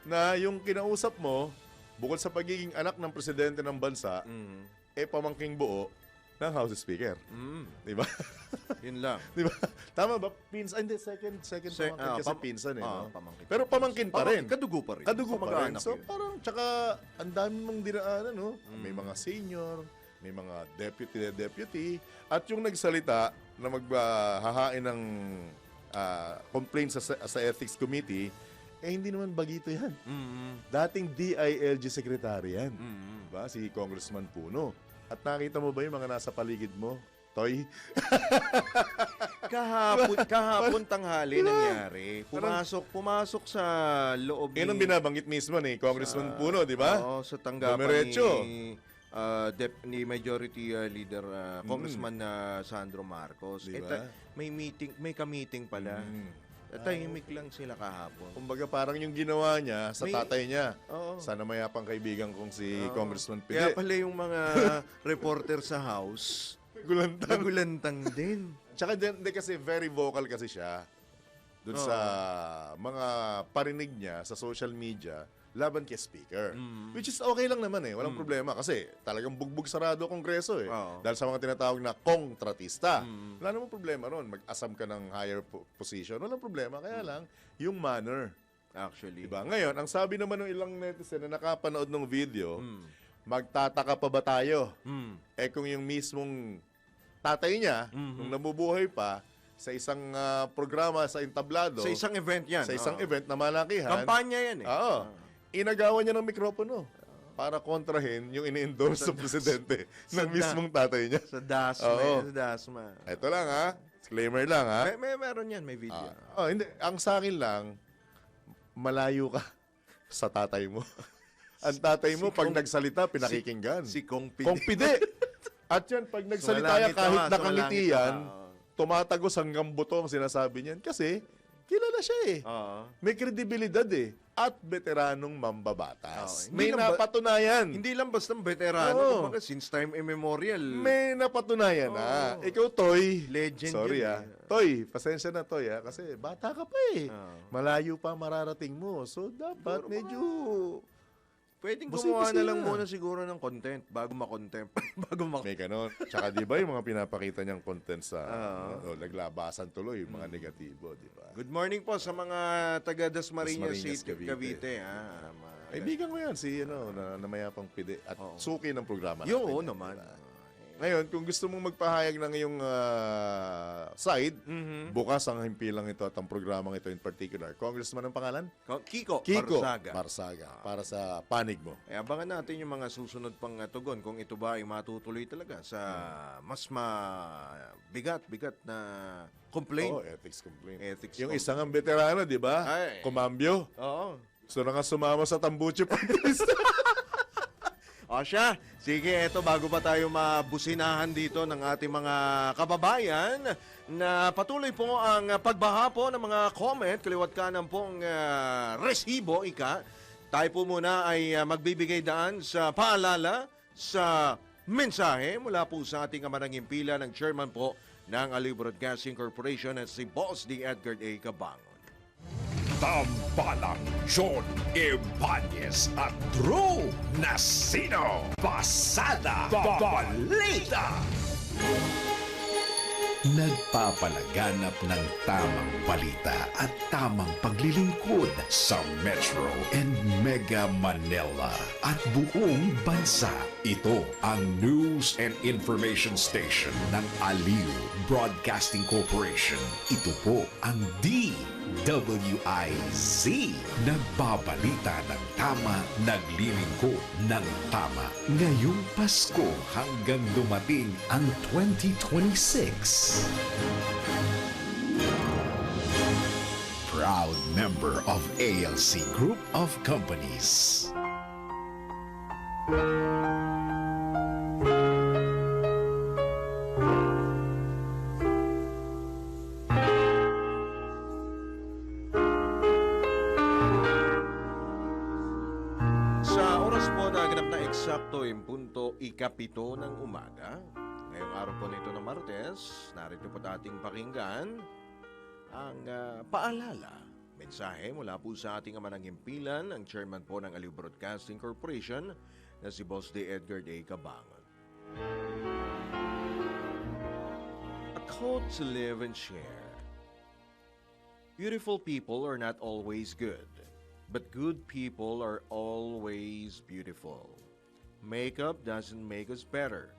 na yung kinausap mo, bukod sa pagiging anak ng presidente ng bansa, pamangking buo ng House Speaker. Di ba? Yun lang. Di ba? Tama ba? Pinsan, hindi, second pamangkin kasi pinsan pamangkin. Pero pamangkin pa rin. Kadugo pa rin. Kadugo pa rin. So parang, tsaka, ang dami mong dinaanan, no? May mga senior, may mga deputy, at yung nagsalita na maghahain ng complaints sa Ethics Committee, hindi naman bagito yan. Dating DILG Secretary yan. Diba? Si Congressman Puno. At nakita mo ba yung mga nasa paligid mo? Toy. Kahapon tanghali nangyari. Pumasok sa loob Yan ang binabanggit mismo ni Congressman Puno, di ba? Oo, sa tanggapan Dumiretso. ni Majority Leader Congressman Sandro Marcos. Diba? May ka-meeting pala. Tahimik lang sila kahapon. Kumbaga parang yung ginawa niya sa tatay niya. Oo. Sana mayapang kaibigan kong si Congressman Kaya Pide. pala yung mga reporter sa House, Gulantang. nagulantang din. Tsaka di kasi very vocal kasi siya dun sa mga parinig niya sa social media laban kay Speaker. Which is okay lang naman walang problema kasi talagang bugbog sarado ang Kongreso dahil sa mga tinatawag na kongtratista. Wala namang problema ron. Mag-asam ka ng higher position. Walang problema. Kaya lang, yung manner. Actually. Diba? Ngayon, ang sabi naman ng ilang netizen na nakapanood ng video, magtataka pa ba tayo? Kung yung mismong tatay niya, nung nabubuhay pa, sa isang programa sa entablado. Sa isang event yan. Sa isang event na malakihan. Kampanya yan Oo. Inagawan niya ng mikropono para kontrahin yung ini-endorse sa presidente ng mismong tatay niya. Sa DASMA. Oo. Sa DASMA. Ito lang disclaimer lang Meron yan, may video. Hindi. Ang sa akin lang, malayo ka sa tatay mo. Ang tatay mo, pag nagsalita, pinakikinggan. Si Kong Pide. Kong Pide. At yan, pag nagsalita yan, kahit nakangiti yan, tumatagos hanggang buto ang sinasabi niyan. Kasi, kilala siya May kredibilidad At veteranong mambabatas. May napatunayan. Hindi lang basta veterano. Kumbaga, since time immemorial. May napatunayan na. Ikaw, Toy. Legend Sorry yun Toy, pasensya na Toy kasi bata ka pa Malayo pa mararating mo. So, dapat medyo... Pwedeng Busi gumawa na na. lang muna siguro ng content bago ma-contempt. May ganon. Tsaka di ba yung mga pinapakita niyang content sa naglabasan tuloy, yung mga negatibo, di ba? Good morning po sa mga taga Dasmariñas Dasmariñas, City, Cavite. Kaibigan ko yan, si na Mayapang Pide at suki ng programa Oo natin. naman. Ngayon, kung gusto mong magpahayag ng iyong side, bukas ang himpilang ito at ang programang ito in particular. Congressman ang pangalan? Kiko Marsaga. Marsaga. Para sa panig mo. Abangan natin yung mga susunod pang tugon kung ito ba ay matutuloy talaga sa mas bigat na complaint. Ethics complaint. Ethics Yung complaint. isang ang veterano, di ba? Ay. Kumambyo. Oo. Gusto na nga sumama sa Tambuche Pagkista. O siya, sige, eto bago pa tayo mabusinahan dito ng ating mga kababayan na patuloy po ang pagbaha po ng mga comment, kaliwat kanan pong resibo, tayo po muna ay magbibigay daan sa paalala sa mensahe mula po sa ating manangimpila ng chairman po ng Aliw Broadcasting Corporation at si Boss D. Edgar A. Cabangon. Tambalang John Ibanez at Drew Nasino. Pasada Balita. Nagpapalaganap ng tamang balita at tamang paglilingkod sa Metro and Mega Manila at buong bansa. Ito ang News and Information Station ng Aliw Broadcasting Corporation. Ito po ang DWIZ. Nagbabalita ng tama, naglilingkod ng tama. Ngayong Pasko hanggang dumating ang 2026. Proud member of ALC Group of Companies. Sa oras po na ganap na eksakto yung punto ikapito ng umaga, ngayong araw po nito ng Martes, narito po ating pakinggan ang paalala, mensahe mula po sa ating mananghimpilan, ang chairman po ng Aliw Broadcasting Corporation na si Boss D. Edgar A. Cabangon. A code to live and share. Beautiful people are not always good. But good people are always beautiful. Makeup doesn't make us better.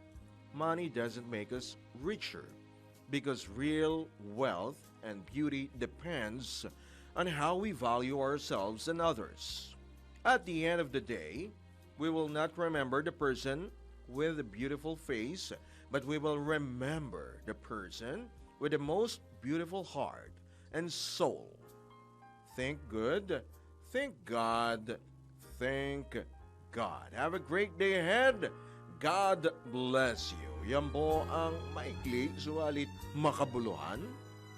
Money doesn't make us richer. Because real wealth and beauty depends on how we value ourselves and others. At the end of the day, we will not remember the person with a beautiful face, but we will remember the person with the most beautiful heart and soul. Think good, think God, thank God. Have a great day ahead. God bless you. Yan po ang maikli, suwalit makabuluhan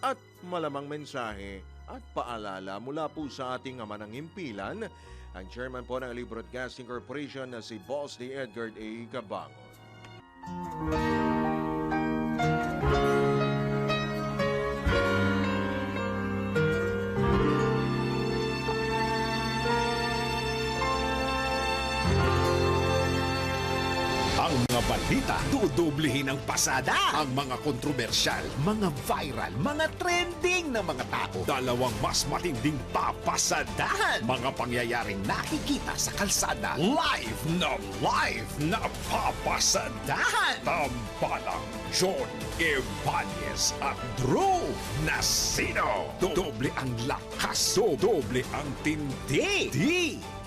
at malamang mensahe at paalala mula po sa ating ama ng himpilan, ang chairman po ng Ali Broadcasting Corporation na si Boss D. Edgar A. Cabangon. Ang mga balita, dudoblehin ang pasada. Ang mga kontrobersyal, mga viral, mga trending na mga tao. Dalawang mas matinding papasadahan. Mga pangyayaring nakikita sa kalsada. Live na papasadahan. Tampalang John Evanez at Drew Nasino. Doble ang lakas, doble ang tindi.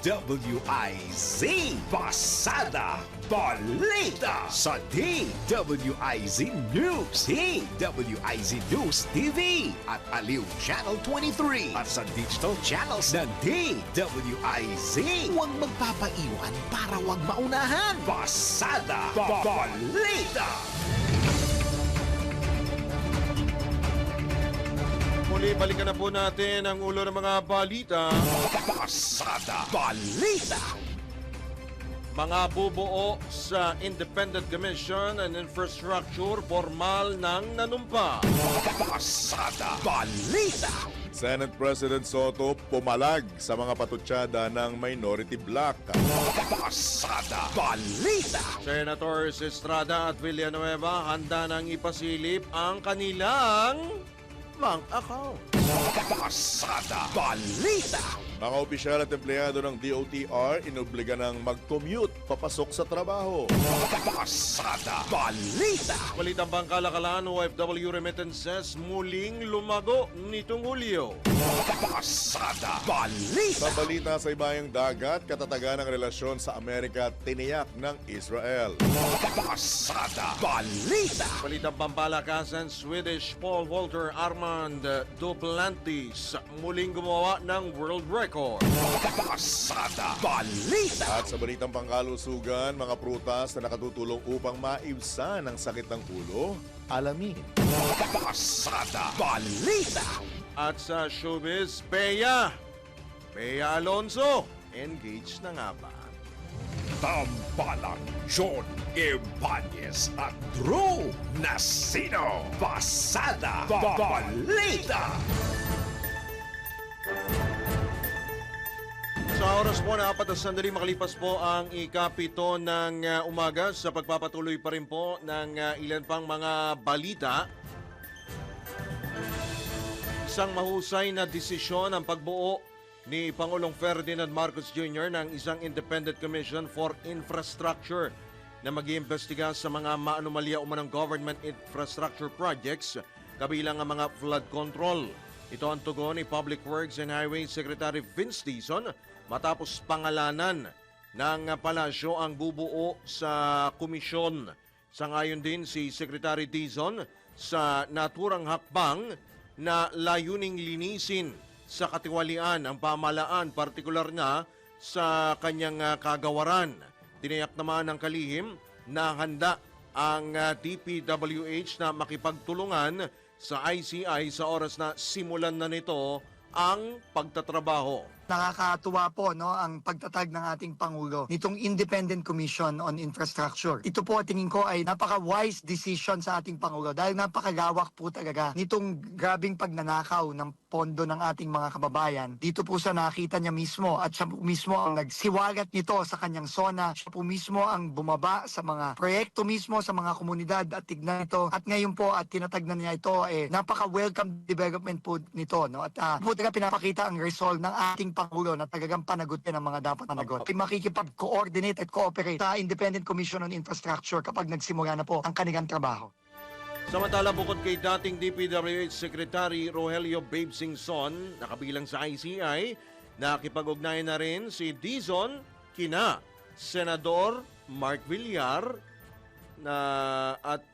DWIZ Pasada Balita sa DWIZ News, DWIZ News TV at Aliw Channel 23 at sa digital channels ng DWIZ. Huwag magpapaiwan para huwag maunahan. Pasada Balita. Muli, balikan na po natin ang ulo ng mga balita. Pasada Balita. Mga bubuo sa Independent Commission on Infrastructure, formal ng nanumpa. Pasada Balita. Senate President Soto pumalag sa mga patutsada ng minority bloc. Pasada Balita. Senators Estrada at Villanueva handa nang ipasilip ang kanilang bank account. Pasada Balita. Mga opisyal at empleyado ng DOTR inobliga ng mag-commute papasok sa trabaho. Pasada Balita. Balitang pangkalakalan, OFW remittances muling lumago nitong Hulyo. Pasada Balita. Sa balita sa ibayang dagat, katatagan ng relasyon sa Amerika tiniyak ng Israel. Pasada Balita. Balitang pampalakasan, Swedish Paul Walter Armand Duplantis muling gumawa ng world record. Pasada Balita. At sa balitang pangkalusugan, mga prutas na nakatutulong upang maibsan ang sakit ng ulo, alamin. Pasada Balita. At sa showbiz, Bea Alonso, engaged na nga ba? Tampalang John Evanez at Drew Nasino. Pasada Balita. Sa oras po na 4 sandali makalipas po ang ikapito ng umaga sa pagpapatuloy pa rin po ng ilan pang mga balita. Isang mahusay na desisyon ang pagbuo ni Pangulong Ferdinand Marcos Jr. ng isang Independent Commission for Infrastructure na mag-iimbestiga sa mga maanumalya umanong government infrastructure projects kabilang ang mga flood control. Ito ang tugon ni Public Works and Highways Secretary Vince Dizon matapos pangalanan ng palasyo ang bubuo sa komisyon. Sangayon din si Secretary Dizon sa naturang hakbang na layuning linisin sa katiwalian ang pamahalaan, partikular na sa kanyang kagawaran. Tiniyak naman ng kalihim na handa ang DPWH na makipagtulungan sa ICI sa oras na simulan na nito ang pagtatrabaho. Nakakatuwa po ang pagtatag ng ating Pangulo nitong Independent Commission on Infrastructure. Ito po tingin ko ay napaka-wise decision sa ating Pangulo dahil napakalawak po talaga nitong grabing pagnanakaw ng pondo ng ating mga kababayan. Dito po sa nakita niya mismo at siya po mismo ang nagsiwalat nito sa kanyang zona. Siya po mismo ang bumaba sa mga proyekto mismo sa mga komunidad at tignan ito. At ngayon po at tinatag na niya ito napaka-welcome development po nito. At po talaga pinapakita ang resolve ng ating Pangulo na talagang panagutin ang mga dapat panagot. Ay makikipag-coordinate at cooperate sa Independent Commission on Infrastructure kapag nagsimula na po ang kanilang trabaho. Samantala, bukod kay dating DPWH Secretary Rogelio Babe Singson, nakabilang sa ICI, nakipag-ugnayan na rin si Dizon kina Senador Mark Villar at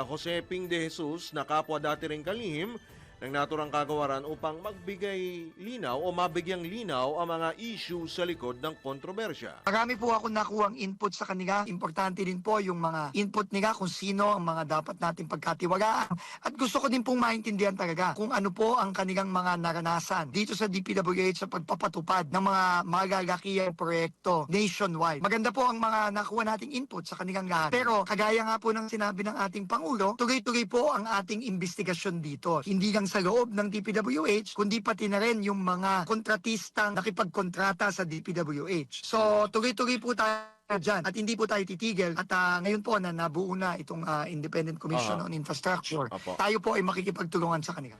Jose Ping de Jesus na kapwa dati ring kalihim ng naturang kagawaran upang magbigay linaw o mabigyang linaw ang mga issue sa likod ng kontrobersya. Marami po ako nakuhang input sa kanila. Importante din po yung mga input nila kung sino ang mga dapat nating pagkatiwalaan. At gusto ko din pong maintindihan talaga kung ano po ang kanilang mga naranasan dito sa DPWH sa pagpapatupad ng mga malalakihang proyekto nationwide. Maganda po ang mga nakuha nating input sa kanilang lahat. Pero kagaya nga po ng sinabi ng ating Pangulo, tuloy-tuloy po ang ating investigasyon dito. Hindi lang sa loob ng DPWH, kundi pati na rin yung mga kontratistang nakipagkontrata sa DPWH. So, tuloy-tuloy po tayo dyan at hindi po tayo titigil at ngayon po na nabuo na itong Independent Commission on Infrastructure. Tayo po ay makikipagtulungan sa kanila.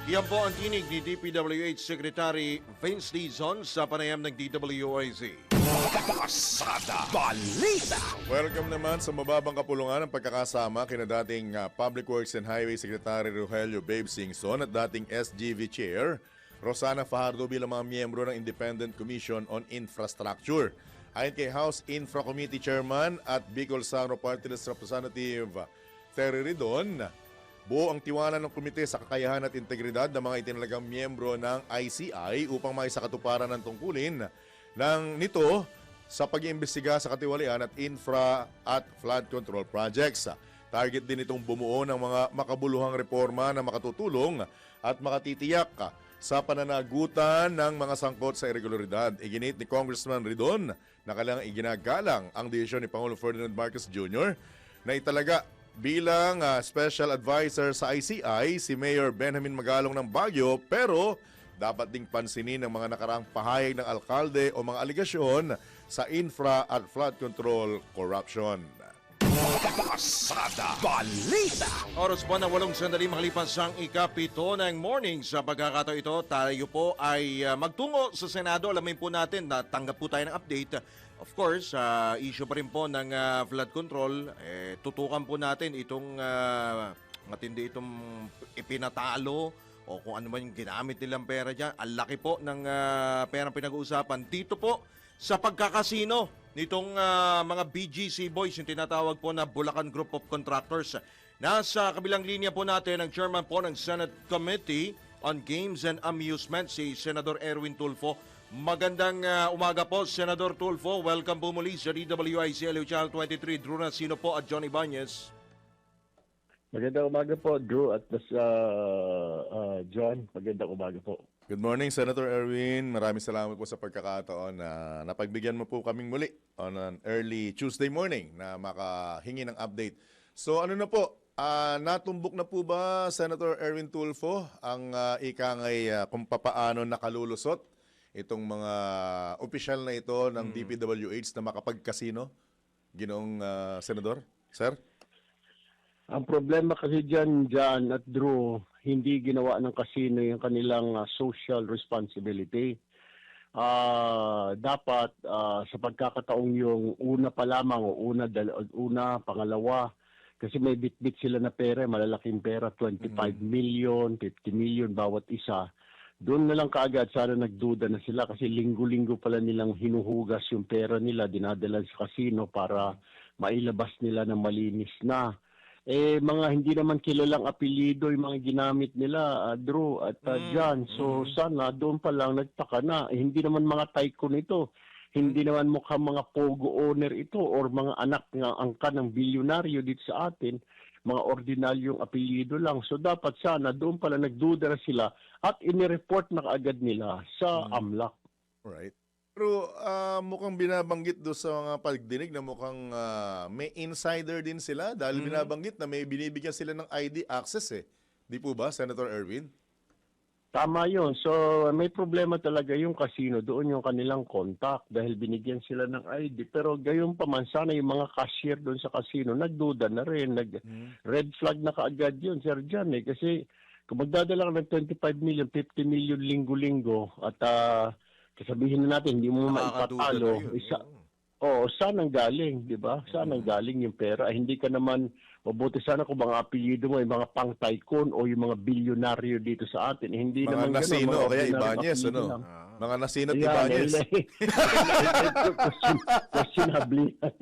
Iyan po ang tinig ni DPWH Secretary Vince Dizon sa panayam ng DWIZ. Pasada Balita. Welcome naman sa mababang kapulungan ng pagkakasama kina dating Public Works and Highway Secretary Rogelio Babe Singson at dating SGV Chair Rosana Fajardo bilang mga miyembro ng Independent Commission on Infrastructure. Ayon kay House Infra Committee Chairman at Bicol Sangro Party List Representative Terry Ridon, buo ang tiwala ng komite sa kakayahan at integridad ng mga itinalagang miyembro ng ICI upang maisakatuparan ng tungkulin nito sa pag-iimbestiga sa katiwalian at infra at flood control projects. Target din itong bumuo ng mga makabuluhang reforma na makatutulong at makatitiyak sa pananagutan ng mga sangkot sa irregularidad. Iginit ni Congressman Ridon na kailangang iginagalang ang desisyon ni Pangulong Ferdinand Marcos Jr. na italaga bilang special advisor sa ICI si Mayor Benjamin Magalong ng Baguio, pero dapat ding pansinin ng mga nakaraang pahayag ng alkalde o mga aligasyon sa infra at flood control corruption. Pasada Balita. Oras po na 8 sandali makalipas ang ikapito ng morning. Sa pagkakataon ito, tayo po ay magtungo sa Senado. Alamin po natin na tanggap po tayo ng update. Of course, issue pa rin po ng flood control. Tutukan po natin itong matindi itong ipinatalo o kung ano man yung ginamit nilang pera dyan. Ang laki po ng perang pinag-uusapan. Dito po sa pagkakasino nitong mga BGC boys, yung tinatawag po na Bulacan Group of Contractors. Nasa kabilang linya po natin ang chairman po ng Senate Committee on Games and Amusement, si Senador Erwin Tulfo. Magandang umaga po, Senador Tulfo. Welcome po muli sa DWIC LU Channel 23. Drew Nasino po at Johnny Banez. Magandang umaga po, Drew at John. Magandang umaga po. Good morning, Senator Erwin. Maraming salamat po sa pagkakataon na napagbigyan mo po kaming muli on an early Tuesday morning na makahingi ng update. So ano na po, natumbok na po ba, Senator Erwin Tulfo, ang ikangay kung papaano nakalulusot itong mga opisyal na ito ng DPWH na makapagkasino? Ginoong Senador? Sir? Ang problema kasi dyan, John at Drew, hindi ginawa ng kasino yung kanilang social responsibility. Dapat sa pagkakataong yung una pa lamang o una, pangalawa, kasi may bit-bit sila na pera, malalaking pera, 25 million, 50 million bawat isa. Doon na lang kaagad sana nagduda na sila kasi linggo-linggo pala nilang hinuhugas yung pera nila, dinadala sa kasino para mailabas nila na malinis na. Mga hindi naman kilalang apelyido yung mga ginamit nila, Drew at John. So sana doon pa lang nagtaka na. Hindi naman mga tycoon ito. Hindi naman mukhang mga pogo owner ito or mga anak ng angka ng bilyonaryo dito sa atin. Mga ordinaryong apelyido lang. So dapat sana doon pa lang nagduda na sila at inireport na kaagad nila sa AMLAC. Right. Pero mukhang binabanggit do sa mga pagdinig na mukhang may insider din sila dahil binabanggit na may binibigyan sila ng ID access eh. Di po ba, Senator Erwin? Tama yun. So may problema talaga yung casino. Doon yung kanilang contact dahil binigyan sila ng ID. Pero gayon pa man, sana yung mga cashier doon sa casino nagduda na rin. Red flag na kaagad yun, Sir John. Kasi kung magdadala ka ng 25 million, 50 million linggo-linggo at sabihin na natin, hindi mo maipatalo. Saan ang galing, di ba? Saan ang galing yung pera? Hindi ka naman Mabuti sana kung mga apelyido mo, yung mga pang-tycoon o yung mga bilyonaryo dito sa atin. Hindi Mga naman ganun, Nasino, mga kaya ordinary Ibanez, apelyido ano? lang. Mga Nasino at Ayan, Ibanez. questionable yan.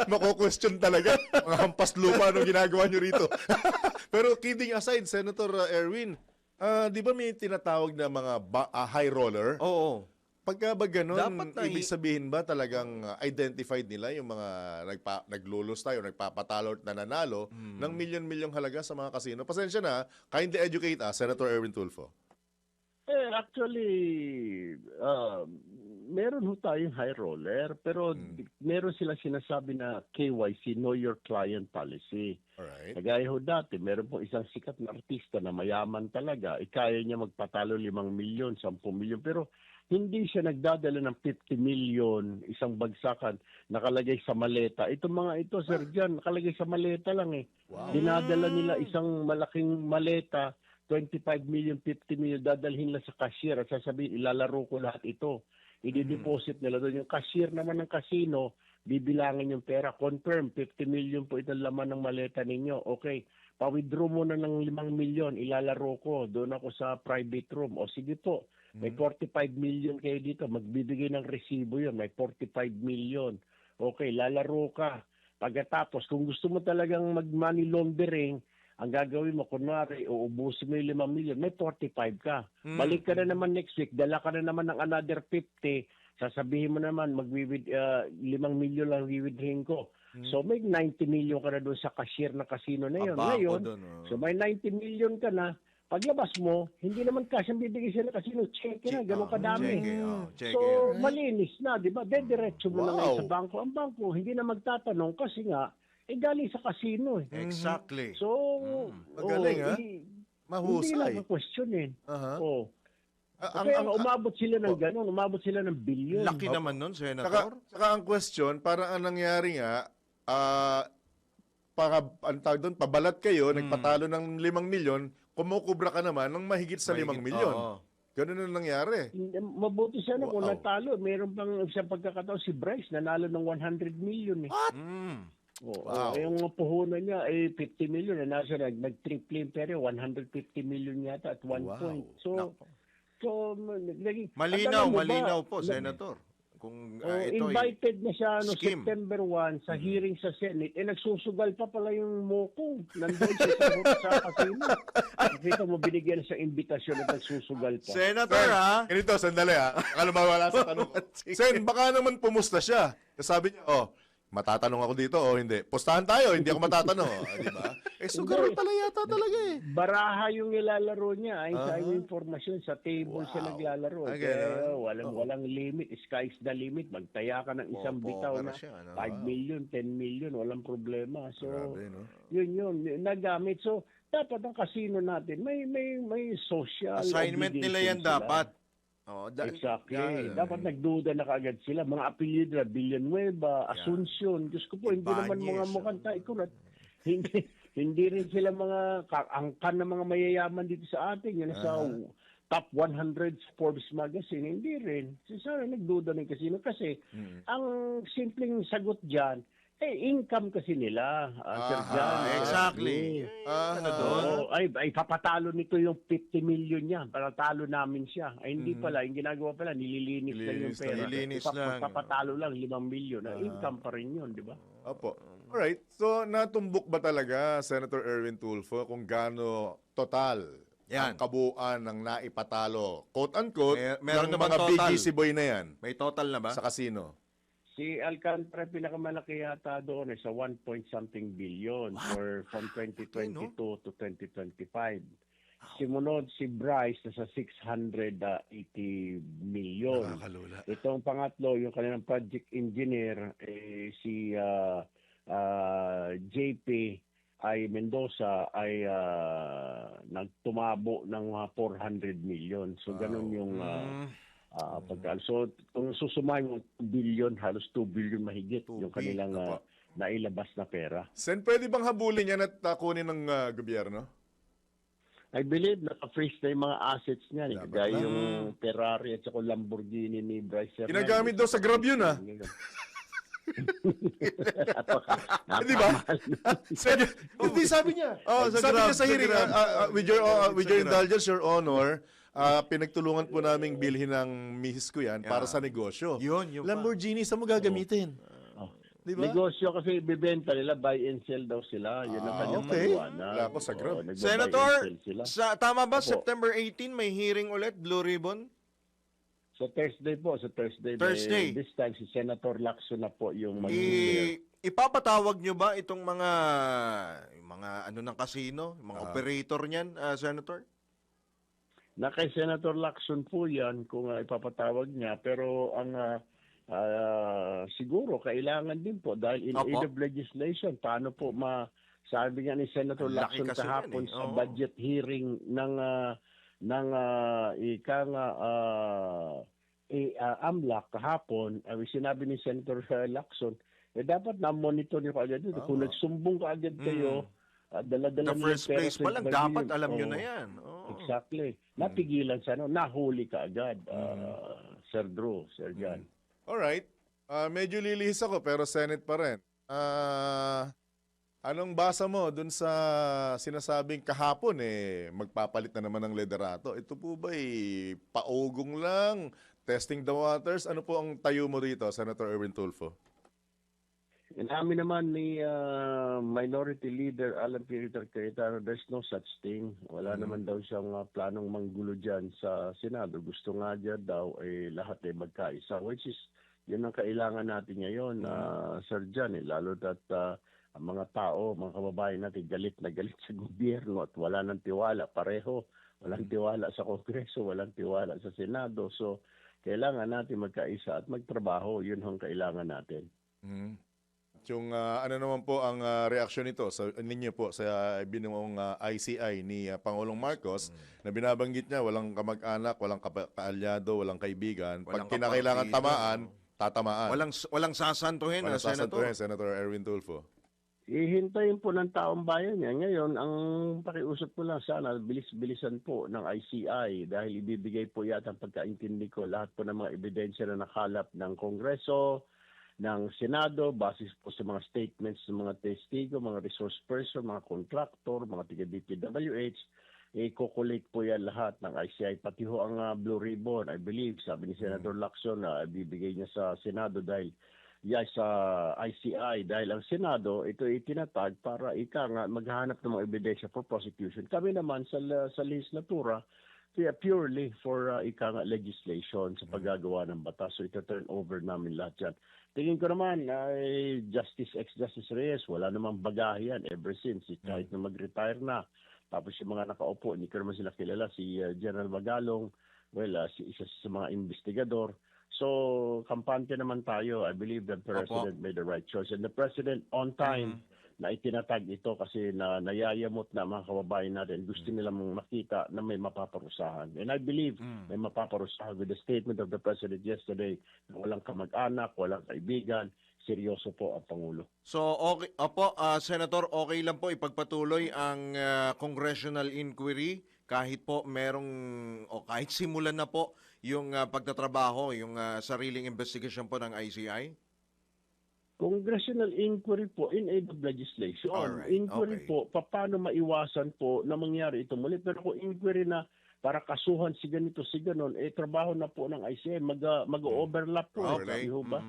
Mako-question talaga. Mga hampas lupa nung ginagawa nyo rito. Pero kidding aside, Senator Erwin, di ba may tinatawag na mga high roller? Oo. Pagka ba ganun, Dapat na ibig sabihin ba talagang identified nila yung mga naglulus tayo, nagpapatalo at nananalo ng milyon-milyong halaga sa mga kasino? Pasensya na, kindly educate us, Senator Erwin Tulfo. Actually, meron ho tayong high roller, pero meron sila sinasabi na KYC, Know Your Client Policy. Alright. Kagaya ho dati, meron pong isang sikat na artista na mayaman talaga, kaya niya magpatalo 5 milyon, 10 milyon, pero hindi siya nagdadala ng 50 milyon, isang bagsakan, nakalagay sa maleta. Itong mga ito, Sir John, nakalagay sa maleta lang eh. Wow. Dinadala nila isang malaking maleta, 25 million, 50 million, dadalhin lang sa cashier at sasabihin, ilalaro ko lahat ito. I-deposit nila doon. Yung cashier naman ng casino, bibilangin yung pera. Confirm, 50 million po itong laman ng maleta ninyo. Okay, pa-withdraw mo na ng 5 million, ilalaro ko. Doon ako sa private room. O sige po, may 45 million kayo dito. Magbibigay ng resibo yun. May 45 million. Okay, lalaro ka. Pagkatapos, kung gusto mo talagang mag-money laundering, ang gagawin mo, kunwari, uubusin mo yung 5 million, may 45 ka. Balik ka na naman next week, dala ka na naman ng another 50, sasabihin mo naman, 5 million lang wiwidhin ko. So may 90 million ka na doon sa cashier na casino na yun. Ngayon, so may 90 million ka na, paglabas mo, hindi naman cash ang bibigay sila kasi cheque na, gano'ng kadami. Cheque. So, malinis na, di ba? Dediretso mo na ngayon Wow. sa bangko. Ang bangko, hindi na magtatanong kasi nga, galing sa casino eh. Exactly. So, Magaling, ha? Hindi Mahusay. lang question eh. Aha. Oh. Ang- Kaya ang- umabot sila ng gano'n, umabot sila ng bilyon. Laki naman nun, Senator. Saka ang question, parang ang nangyari nga, ang tawag doon, pabalat kayo, nagpatalo ng 5 milyon, kumukubra ka naman ng mahigit sa 5 milyon. Oo. Ganun ang nangyari. Mabuti sana kung Wow. natalo. Meron pang isang pagkakataon si Bryce, nanalo ng 100 million eh. Wow. Yung puhunan niya ay 50 million. Nasa nag-triple yung pera, 150 million yata at one Wow. point. So naging... Malinaw, At alam mo ba, malinaw po, Senator. Kung ito invited na siya no scheme. September 1 sa hearing sa Senate. Nagsusugal pa pala yung mokong. Nandun sa casino. Nakita mo, binigyan siya imbitasyon at nagsusugal pa. Senator, ha? Ganito, sandali ha. Akala mawala sa tanong. Sen, baka naman pumusta siya. Sabi niya, matatanong ako dito o hindi. Pustahan tayo, hindi ako matatanong. Di ba? Sugar pala yata talaga eh. Baraha yung nilalaro niya. Ayon sa yung informasyon, sa table siya naglalaro. Kaya walang limit. Sky's the limit. Magtaya ka ng isang bitaw na 5 million, 10 million. Walang problema. So, Grabe, no? yun. Nagamit. So, dapat ang casino natin, may social Assignment nila yan obligation sila. dapat. Exactly. Dapat nagduda na kaagad sila. Mga apelyido na Villanueva, Asuncion. Diyos ko po, hindi naman mga mukhang taikurat. Hindi rin sila mga angkan na mga mayayaman dito sa atin. Yan sa top 100 Forbes magazine. Hindi rin. Sana nagduda ng casino. Kasi ang simpleng sagot dyan, income kasi nila, Sir John. Exactly. Ay, papatalo nito yung 50 million niya. Papatalo namin siya. Ay, hindi pala. Yung ginagawa pala, nililinis lang yung pera. Nililinis lang. Papatalo lang 5 million. Income pa rin yun, di ba? Opo. Alright. So, natumbok ba talaga, Senator Erwin Tulfo, kung gaano total ang kabuuan ng naipatalo, quote-unquote, Meron ng naman mga total. BGC boy na yan May total na ba? sa casino? Si Alcantara pinakamalaki yata doon sa 1 point something billion from 2022 to 2025. Simunod si Bryce nasa 680 million. Nakakalula. Itong pangatlo, yung kanilang project engineer, si JP ay Mendoza ay nagtumabo ng 400 million. So ganun yung so kung susumay mo 2 billion, halos 2 billion mahigit yung kanilang nailabas na pera. Sen, pwede bang habulin yan at kunin ng gobyerno? I believe naka-freeze na yung mga assets niya. Gaya yung Ferrari at saka Lamborghini ni Bryce Hernandez. Ginagamit daw sa Grab yun Di ba? Hindi, sabi niya. Sabi niya sa hearing, with your indulgence, Your Honor, pinagtulungan po naming bilhin ng misis ko yan para sa negosyo. Yun Lamborghini, saan mo gagamitin? Di ba? Negosyo kasi ibibenta nila, buy and sell daw sila. Yun ang kanyang paliwanag. Wala ko sa grab. nagba-buy and Senator, sell sila. tama ba, Opo. September 18 may hearing ulit, Blue Ribbon? Sa Thursday po, Thursday. This time si Senator Lacson na po yung mag-hear. Ipapatawag nyo ba itong mga ano ng casino, mga operator niyan, Senator? Na kay Senator Lacson po yan kung ipapatawag niya. Pero ang siguro kailangan din po dahil in aid of legislation, paano po sabi nga ni Senator Ang laki Lacson kasi kahapon yan eh. sa Oo. budget hearing ng AMLAC kahapon, sinabi ni Senator Lacson, dapat na-monitor niyo kaagad ito. Kung nagsumbong kaagad kayo, dala-dala The niyo first yung pera place sa pa lang, iba dapat yun. alam nyo Oo. na yan. Oo. Exactly. Napigilan sa nahuli kaagad, Sir Drew, Sir Jan. Alright. Medyo lilihis ako pero Senate pa rin. Anong basa mo dun sa sinasabing kahapon magpapalit na naman ng liderato? Ito po ba paugong lang? Testing the waters? Ano po ang tayo mo rito, Senator Erwin Tulfo? Inamin naman ni Minority Leader Alan Peter Cayetano, there's no such thing. Wala naman daw siyang planong manggulo dyan sa Senado. Gusto nga dyan daw lahat magkaisa, which is yun ang kailangan natin ngayon, Sir Jan. Lalo at ang mga tao, mga kababayan natin, galit na galit sa gobyerno at wala nang tiwala. Pareho, walang tiwala sa Kongreso, walang tiwala sa Senado. So, kailangan natin magkaisa at magtrabaho. Yun ang kailangan natin. Yung ano naman po ang reaksyon nito sa ninyo po sa binuong ICI ni Pangulong Marcos na binabanggit niya walang kamag-anak, walang kaalyado, walang kaibigan. Walang Pag kinakailangan kapartido. tamaan, tatamaan. Walang sasantuhin, Walang Senator. sasantuhin, Senator Erwin Tulfo. Ihintayin po ng taong bayan niya. Ngayon, ang pakiusap ko lang sana, bilis-bilisan po ng ICI dahil ibibigay po yata ang pagkaintindi ko lahat po ng mga ebidensya na nakalap ng Kongreso, ng Senado, basis po sa mga statements ng mga testigo, mga resource person, mga contractor, mga taga-DPWH, i-collect po yan lahat ng ICI. Pati ho ang Blue Ribbon, I believe, sabi ni Senator Lacson na bibigay niya sa Senado dahil sa ICI dahil ang Senado ito ay tinatag para maghahanap ng mga ebidensya for prosecution. Kami naman sa legislatura purely for legislation sa paggagawa ng batas. So ito turn over namin lahat yan. Tingin ko naman Justice ex-Justice Reyes, wala namang bagahe yan ever since. Kahit na mag-retire na. Tapos yung mga nakaupo, hindi ko naman sila kilala. Si General Magalong, isa sa mga investigador. So, kampante naman tayo. I believe the President made the right choice. And the President, on time, na itinatag ito kasi nayayamot na mga kababayan natin. Gusto nilang makita na may mapaparusahan. And I believe may mapaparusahan with the statement of the President yesterday na walang kamag-anak, walang kaibigan, seryoso po ang Pangulo. So, okay, Senator, okay lang po ipagpatuloy ang congressional inquiry kahit po kahit simulan na po yung pagtatrabaho, yung sariling investigation po ng ICI? Congressional inquiry po in aid of legislation. Alright, Inquiry okay. po, paano maiwasan po na mangyari ito muli. Pero kung inquiry na para kasuhan si ganito, si ganon, trabaho na po ng ICI, mag-overlap po. Okay. Di ba?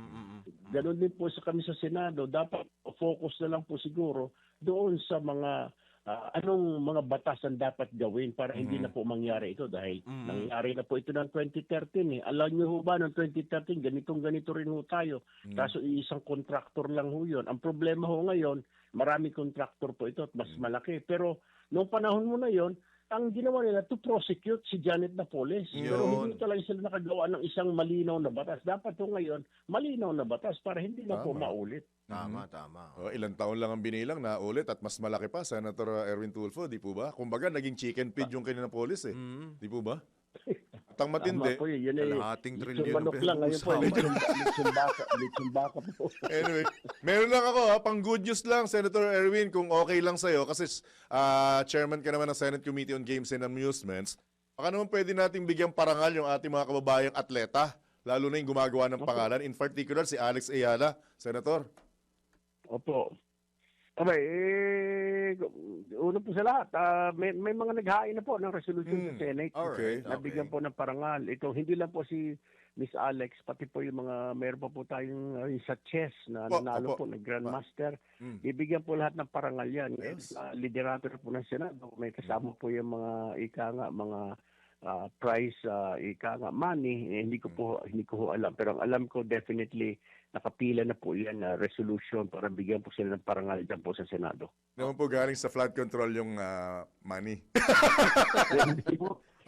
Ganon din po sa kami sa Senado. Dapat focus na lang po siguro doon sa mga anong mga batas ang dapat gawin para hindi na po mangyari ito dahil nangyari na po ito ng 2013 Alam niyo ho ba noong 2013 ganito rin ho tayo. Kaso isang contractor lang ho yun. Ang problema ho ngayon, marami contractor po ito at mas malaki. Pero noong panahon mo na yon, ang ginawa nila to prosecute si Janet Napoles. Pero hindi talaga sila nakagawa ng isang malinaw na batas. Dapat ho ngayon, malinaw na batas para hindi na po maulit. Tama. Ilang taon lang ang binilang na ulit at mas malaki pa, Senator Erwin Tulfo, di po ba? Kumbaga, naging chicken feed yung kanina police Di po ba? At ang matindi. Tama po yun. Yun Kalahating trilyon manok lang. Ngayon po, lechon baka po. Anyway, meron lang ako pang good news lang, Senator Erwin, kung okay lang sa'yo, kasi chairman ka naman ng Senate Committee on Games and Amusements, baka naman pwede nating bigyang parangal yung ating mga kababayang atleta Lalo na yung gumagawa ng pangalan. In particular, si Alex Ayala, Senator. Opo. Okay, una po sa lahat, may mga naghain na po ng resolution sa Senate. Okay. Nabigyan po ng parangal. Ito, hindi lang po si Miss Alex, pati po yung mga, meron pa po tayong sa chess na nanalo po ng Grandmaster. Bibigyan po lahat ng parangal yan. Yes. Liderato po ng Senado. May kasama po yung mga mga prize money. Hindi ko po alam. Pero ang alam ko definitely nakapila na po yan na resolution para bigyan po sila ng parangal dyan po sa Senado. Naman po galing sa flood control yung money.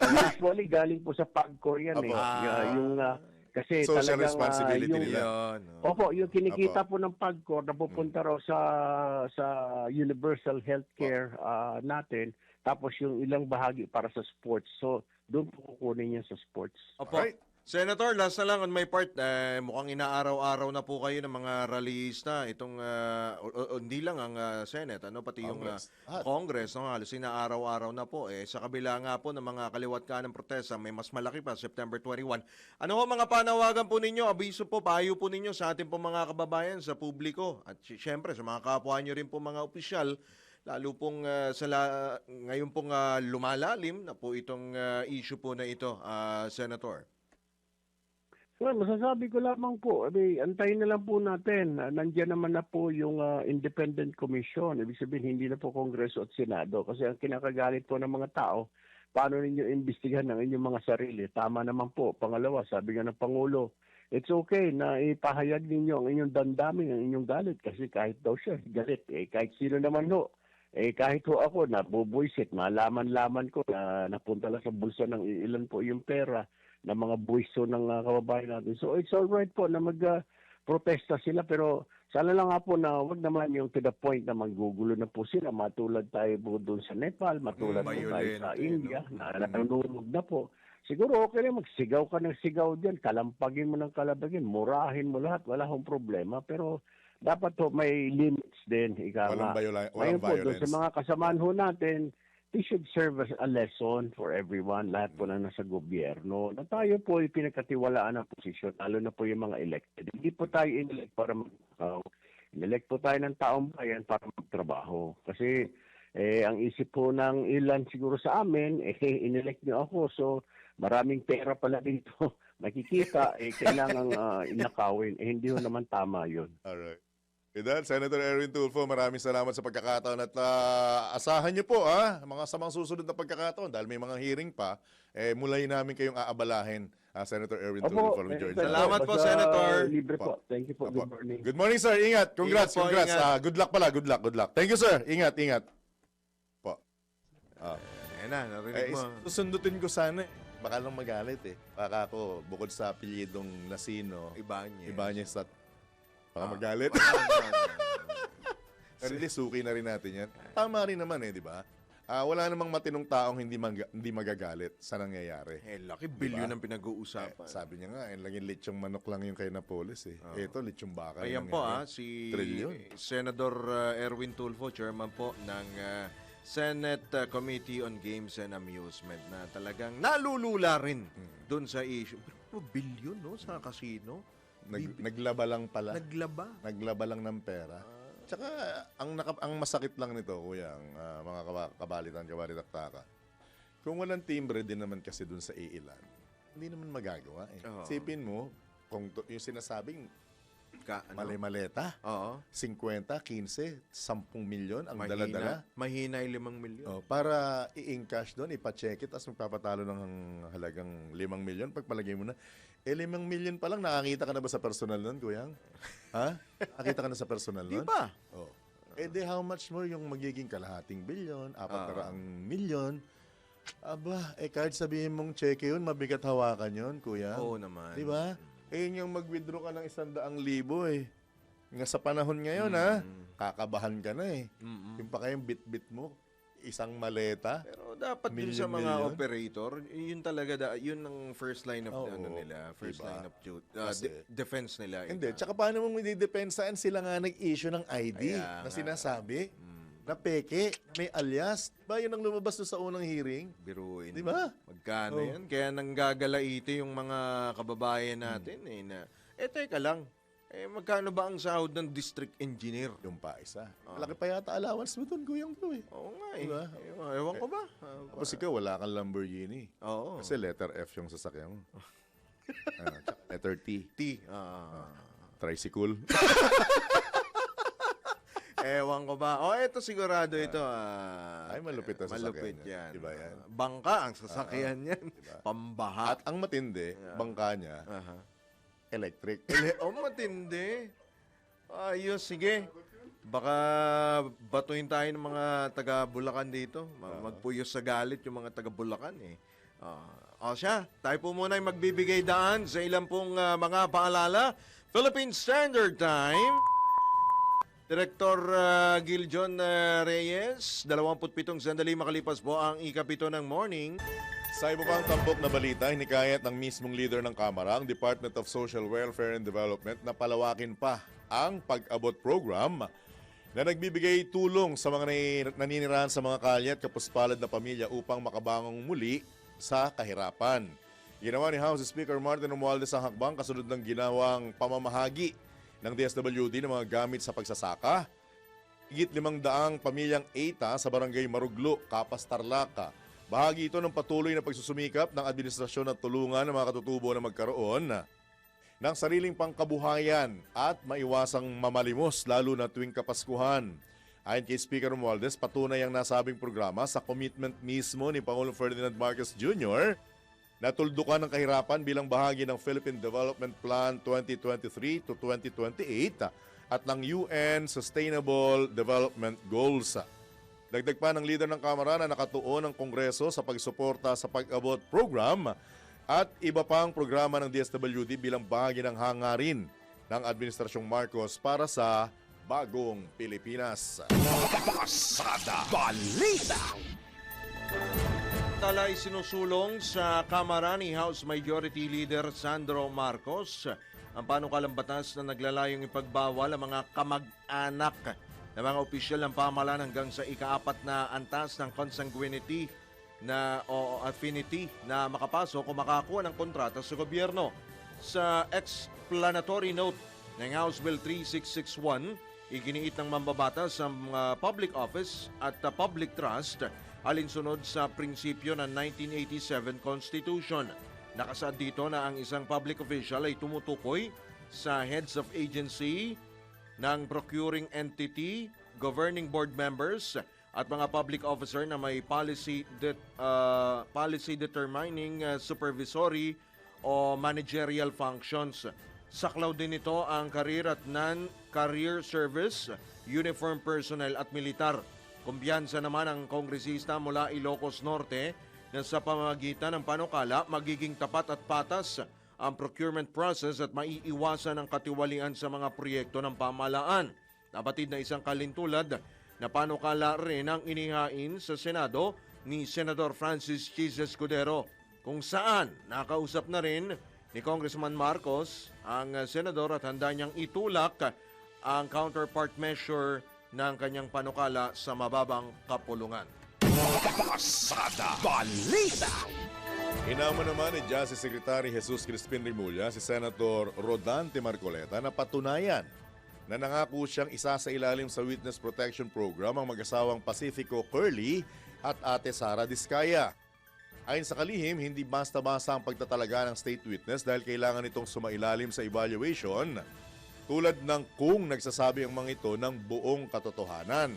Usually galing po sa PAGCOR yan kasi social talagang responsibility yung, nila. Opo, yung kinikita po ng PAGCOR napupunta raw sa universal healthcare natin, tapos yung ilang bahagi para sa sports. So, doon po kukunin yan sa sports. Opo. Right. Senator, last na lang on my part, mukhang inaaraw-araw na po kayo ng mga rallyista. Itong, hindi lang ang Senate, pati yung Congress, halos inaaraw-araw na po. Sa kabila nga po ng mga kaliwat ka ng protesta, may mas malaki pa, September 21. Ano ho mga panawagan po ninyo, abiso po, payo po ninyo sa ating po mga kababayan, sa publiko, at syempre sa mga kapwa nyo rin po mga opisyal, lalo pong ngayon pong lumalalim na po itong issue po na ito, Senator. Well, masasabi ko lamang po, antayin na lang po natin. Nandiyan naman na po yung Independent Commission. Ibig sabihin, hindi na po Kongreso at Senado. Kasi ang kinakagalit po ng mga tao, paano ninyo imbestigahan ng inyong mga sarili? Tama naman po. Pangalawa, sabi nga ng Pangulo, it's okay na ipahayag ninyo ang inyong damdamin, ang inyong galit. Kasi kahit daw siya galit, kahit sino naman ho. Kahit ho ako, nabubuisit, malaman-laman ko na napunta lang sa bulsa ng ilan po yung pera ng mga buwiso ng kababayan natin. So it's all right po na mag-protesta sila, pero sana lang nga po na wag naman yung to the point na maggugulo na po sila. Matulad tayo po doon sa Nepal, matulad po tayo sa India, na nanunog na po. Siguro okay lang magsigaw ka ng sigaw dyan, kalampagin mo ng kalabagin, murahin mo lahat, wala akong problema, pero dapat po may limits din. Walang Ngayon po, doon sa mga kasamaan ho natin, they should serve as a lesson for everyone, lahat po na nasa gobyerno, na tayo po ay pinagkatiwalaan ng posisyon, lalo na po yung mga elected. Hindi po tayo in-elect para in-elect po tayo ng taong bayan para magtrabaho. Kasi ang isip po ng ilan siguro sa amin, in-elect niyo ako, so maraming pera pala dito. Nakikita, kailangang inakawin. Hindi ho naman tama yun. Alright. Idan, Senator Erwin Tulfo, maraming salamat sa pagkakataon at asahan niyo po mga samang susunod na pagkakataon dahil may mga hearing pa, mulayin namin kayong aabalahin, Senator Erwin Tulfo from Georgia. Salamat po, Senator. Libre po. Thank you po. Good morning. Good morning, sir. Ingat. Congrats. Ingat. Good luck pala. Good luck. Thank you, sir. Ingat. Po. Ayan na, narinig mo. Susundutin ko sana baka lang magalit Baka ako, bukod sa apelyidong Nasino, Ibanez at baka magalit. Pero suki na rin natin yan. Tama rin naman di ba? Wala namang matinong taong hindi magagalit sa nangyayari. Laki bilyon ang pinag-uusapan. Sabi niya nga, laging lechong manok lang yung kay Napoles Ito, lechong baka. Ayan po si Senator Erwin Tulfo, chairman po ng Senate Committee on Games and Amusement, na talagang nalulula rin doon sa issue. Pero bilyon sa casino. Naglaba lang pala. Naglaba lang ng pera. Tsaka, ang masakit lang nito, kuya, mga kabalitan-kabalitakta, kung walang timbre din naman kasi dun sa iilan, hindi naman magagawa Sipin mo, kung yung sinasabing mali-maleta, 50, 15, 10 milyon ang dala-dala. Mahina yung 5 milyon. Para i-encash doon, ipacheck it, tapos magpapatalo ng halagang 5 milyon, pagpalagay mo na, 5 milyon pa lang, nakakita ka na ba sa personal nun, kuyang? Nakakita ka na sa personal nun? Di ba? How much more yung magiging kalahating bilyon, 400 milyon? Aba, kahit sabihin mong cheque yun, mabigat hawakan yun, kuya. Oo naman. Di ba? Yung mag-withdraw ka ng 100,000 Nga sa panahon ngayon, kakabahan ka na Yung pa kayong bit-bit mo, isang maleta. Pero dapat din sa mga operator, yun talaga, yun ang first line of nila, first line of defense nila. Hindi, tsaka paano mong i-defensean sila nga nag-issue ng ID na sinasabi? na peke, may alias. Ba, yun ang lumabas doon sa unang hearing? Biruin. Di ba? Magkano Oh. yan? Kaya nanggagalaiti yung mga kababayan natin teka lang. Magkano ba ang sahod ng district engineer? Yung pa isa. Malaki pa yata allowance mo doon, Kuyang Blue eh. Oo nga Diba? Ewan ko ba? Tapos ikaw, wala kang Lamborghini. Oo. Kasi letter F yung sasakyan mo. Tsaka letter T. Tricycle. Ewan ko ba? Eto sigurado ito. Ay, malupit na sasakyan Malupit niya. yan. Iba yan. Bangka ang sasakyan yan. Pambaha. At ang matindi, bangka niya, electric. Matindi. Ayos, sige. Baka batuhin tayo ng mga taga Bulacan dito. Magpuyos sa galit yung mga taga Bulacan eh. Siya, tayo po muna ay magbibigay daan sa ilang pong mga paalala. Philippine Standard Time. Director Giljon Reyes, 27 sandali makalipas po ang ikapito ng morning. Sa iba pang tampok na balita, hinikayat ng mismong leader ng Kamara, ang Department of Social Welfare and Development, na palawakin pa ang pag-abot program na nagbibigay tulong sa mga naninirahan sa mga kalye at kapuspalad na pamilya upang makabangong muli sa kahirapan. Ginawa ni House Speaker Martin Romualdez ang hakbang kasunod ng ginawang pamamahagi ng DSWD ng mga gamit sa pagsasaka. Higit 500 pamilyang ETA sa barangay Maruglo, Kapas, Tarlac. Bahagi ito ng patuloy na pagsusumikap ng administrasyon at tulungan ng mga katutubo na magkaroon ng sariling pangkabuhayan at maiwasang mamalimos lalo na tuwing Kapaskuhan. Ayon kay Speaker Romualdez, patunay ang nasabing programa sa commitment mismo ni Pangulong Ferdinand Marcos Jr. na tuldukan ng kahirapan bilang bahagi ng Philippine Development Plan 2023 to 2028 at ng UN Sustainable Development Goals. Dagdag pa ng leader ng Kamara na nakatuon ang Kongreso sa pagsuporta sa pag-abot program at iba pang programa ng DSWD bilang bahagi ng hangarin ng Administrasyong Marcos para sa bagong Pilipinas. Pasada Balita. Talay sinusulong sa Kamara ni House Majority Leader Sandro Marcos ang panukalang batas na naglalayong ipagbawal ang mga kamag-anak ng mga opisyal ng pamahalaan hanggang sa ika-4 na antas ng consanguinity o affinity na makapasok o makakuha ng kontrata sa gobyerno. Sa explanatory note ng House Bill 3661, iginiit ng mambabatas ang public office at public trust alinsunod sa prinsipyo ng 1987 Constitution. Nakasaad dito na ang isang public official ay tumutukoy sa heads of agency, ng procuring entity, governing board members, at mga public officer na may policy determining supervisory o managerial functions. Saklaw din ito ang career at non-career service, uniform personnel at militar. Kumpiyansa naman ang kongresista mula Ilocos Norte na sa pamamagitan ng panukala magiging tapat at patas ang procurement process at maiiwasan ang katiwalian sa mga proyekto ng pamahalaan. Nabatid na isang kalintulad na panukala rin ang inihain sa Senado ni Senador Francis Chis Escudero, kung saan nakausap na rin ni Congressman Marcos ang senador at handa niyang itulak ang counterpart measure ng kanyang panukala sa mababang kapulungan. Pasada Balita. Inama naman ni Justice Secretary Jesus Crispin Remulla si Senator Rodante Marcoleta na patunayan na nangako siyang isa sa ilalim sa Witness Protection Program ang mag-asawang Pacifico Curly at Ate Sara Diskaya. Ayon sa kalihim, hindi basta-basta ang pagtatalaga ng state witness dahil kailangan itong sumailalim sa evaluation tulad ng kung nagsasabi ang mga ito ng buong katotohanan.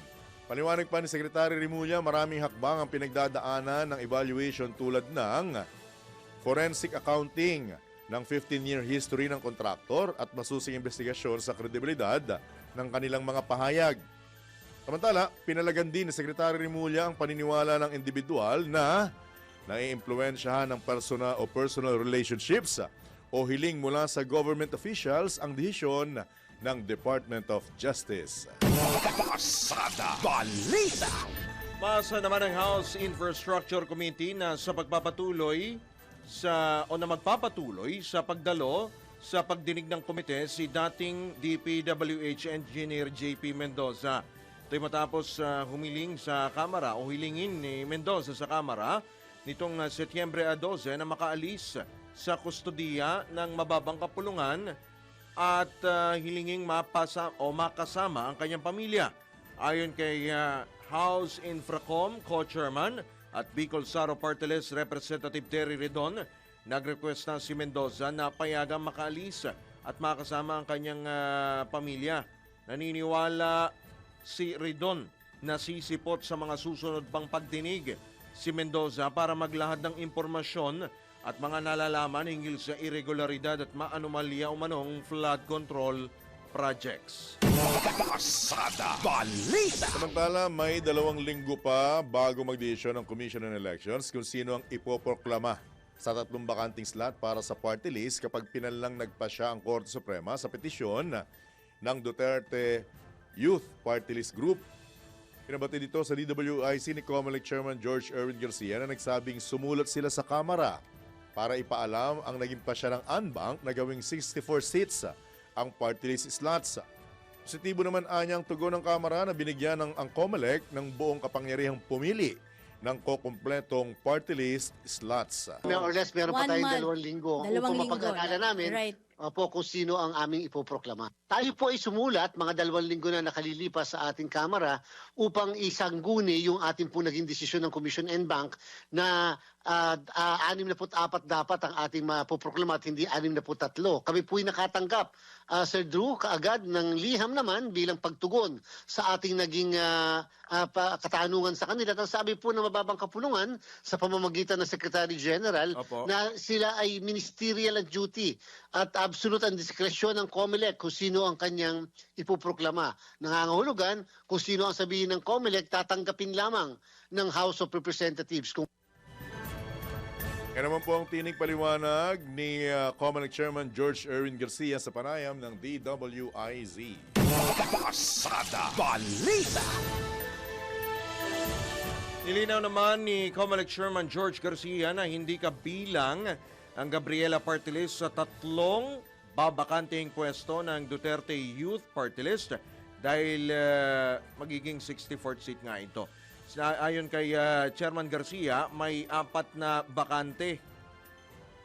Paliwanag pa ni Secretary Remulla, maraming hakbang ang pinagdadaanan ng evaluation tulad ng forensic accounting ng 15-year history ng kontraktor at masusing investigasyon sa kredibilidad ng kanilang mga pahayag. Samantala, pinalagan din ni Secretary Remulla ang paniniwala ng individual na naiimpluwensyahan ng personal relationships o hiling mula sa government officials ang desisyon ng Department of Justice. Pasada Balita. Pasa naman ng House Infrastructure Committee na magpapatuloy sa pagdalo sa pagdinig ng komite si dating DPWH Engineer JP Mendoza. Ito'y matapos humiling sa Kamara o hilingin ni Mendoza sa Kamara nitong Setyembre 12 na makaalis sa kustodiya ng mababang kapulungan at hilinging makasama ang kanyang pamilya. Ayon kay House Infracom Co-Chairman at Bicol Saro Party List Representative Terry Redon, nag-request na si Mendoza na payagang makaalis at makasama ang kanyang pamilya. Naniniwala si Redon na sisipot sa mga susunod pang pagdinig si Mendoza para maglahad ng impormasyon at mga nalalaman hinggil sa irregularidad at maanomalya umanong flood control projects. Pasada Balita! Samantala, may 2 linggo pa bago magdesisyon ng Commission on Elections kung sino ang ipoproklama sa 3 bakanting slot para sa party list kapag pinalang nagpasya ang Korte Suprema sa petisyon ng Duterte Youth Party List Group. Pinabati dito sa DWIC ni COMELEC Chairman George Erwin Garcia na nagsabing sumulat sila sa Kamara para ipaalam ang naging pasya ng Anbank na gawing 64 seats ang party list slots. Positibo naman anyang tugon ng Kamara na binigyan ng ang COMELEC ng buong kapangyarihang pumili ng kokompletong party list slots. More or less, meron pa tayong 2 linggo upang mapag-aralan namin po kung sino ang aming ipoproklama. Tayo po ay sumulat, mga 2 linggo na nakalilipas sa ating Kamara upang isangguni yung ating po naging desisyon ng Commission and Bank na 64 dapat ang ating mapoproklama at hindi 63. Kami po'y nakatanggap, Sir Drew, kaagad ng liham naman bilang pagtugon sa ating naging katanungan sa kanila. At ang sabi po ng mababang kapulungan sa pamamagitan ng Secretary General na sila ay ministerial ang duty at absolute ang diskresyon ng COMELEC kung sino ang kanyang ipoproklama. Nangangahulugan kung sino ang sabihin ng COMELEC, tatanggapin lamang ng House of Representatives. Kaya naman po ang tinig paliwanag ni COMELEC Chairman George Erwin Garcia sa panayam ng DWIZ. Pasada Balita! Nilinaw naman ni COMELEC Chairman George Garcia na hindi kabilang ang Gabriela Party List sa 3 babakanteng pwesto ng Duterte Youth Party List dahil magiging 64th seat nga ito. Ayon kay Chairman Garcia, may 4 na bakante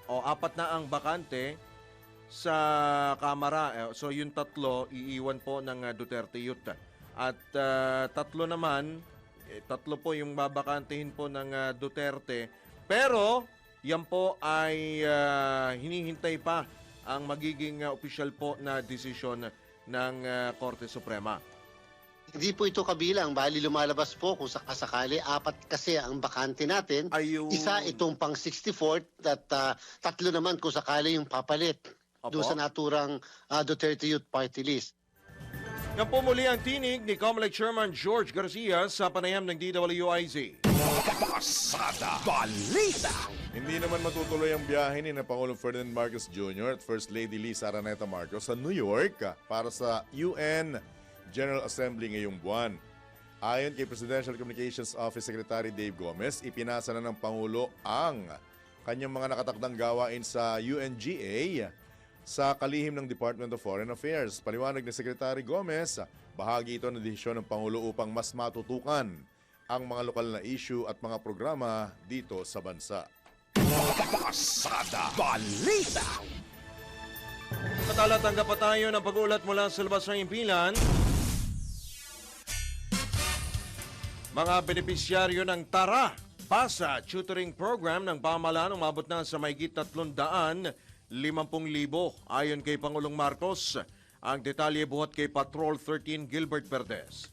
o 4 na ang bakante sa Kamara. So yung 3 iiwan po ng Duterte Youth. At 3 naman, 3 po yung babakantehin po ng Duterte. Pero yan po ay hinihintay pa ang magiging opisyal po na desisyon ng Korte Suprema. Hindi po ito kabilang, bali lumalabas po kung sakasakali, 4 kasi ang bakante natin. Isa itong pang 64 at 3 naman kung sakali yung papalit doon sa naturang Duterte Youth Party List. Yan po muli ang tinig ni COMELEC Chairman George Garcia sa panayam ng DWIZ. Pasada Balita! Hindi naman matutuloy ang biyahe ni Pangulong Ferdinand Marcos Jr. at First Lady Lisa Araneta Marcos sa New York para sa UN General Assembly ngayong buwan. Ayon kay Presidential Communications Office Secretary Dave Gomez, ipinasa na ng Pangulo ang kanyang mga nakatakdang gawain sa UNGA sa kalihim ng Department of Foreign Affairs. Paliwanag ni Secretary Gomez, bahagi ito ng desisyon ng Pangulo upang mas matutukan ang mga lokal na issue at mga programa dito sa bansa. Pasada Balita! Matalatanggap pa tayo ng pag-ulat mula sa labas ng impilan. Mga benepisyaryo ng Tara Pasa Tutoring Program ng pamahalaan umabot na sa mahigit 350,000. Ayon kay Pangulong Marcos, ang detalye buhat kay Patrol 13 Gilbert Perdes.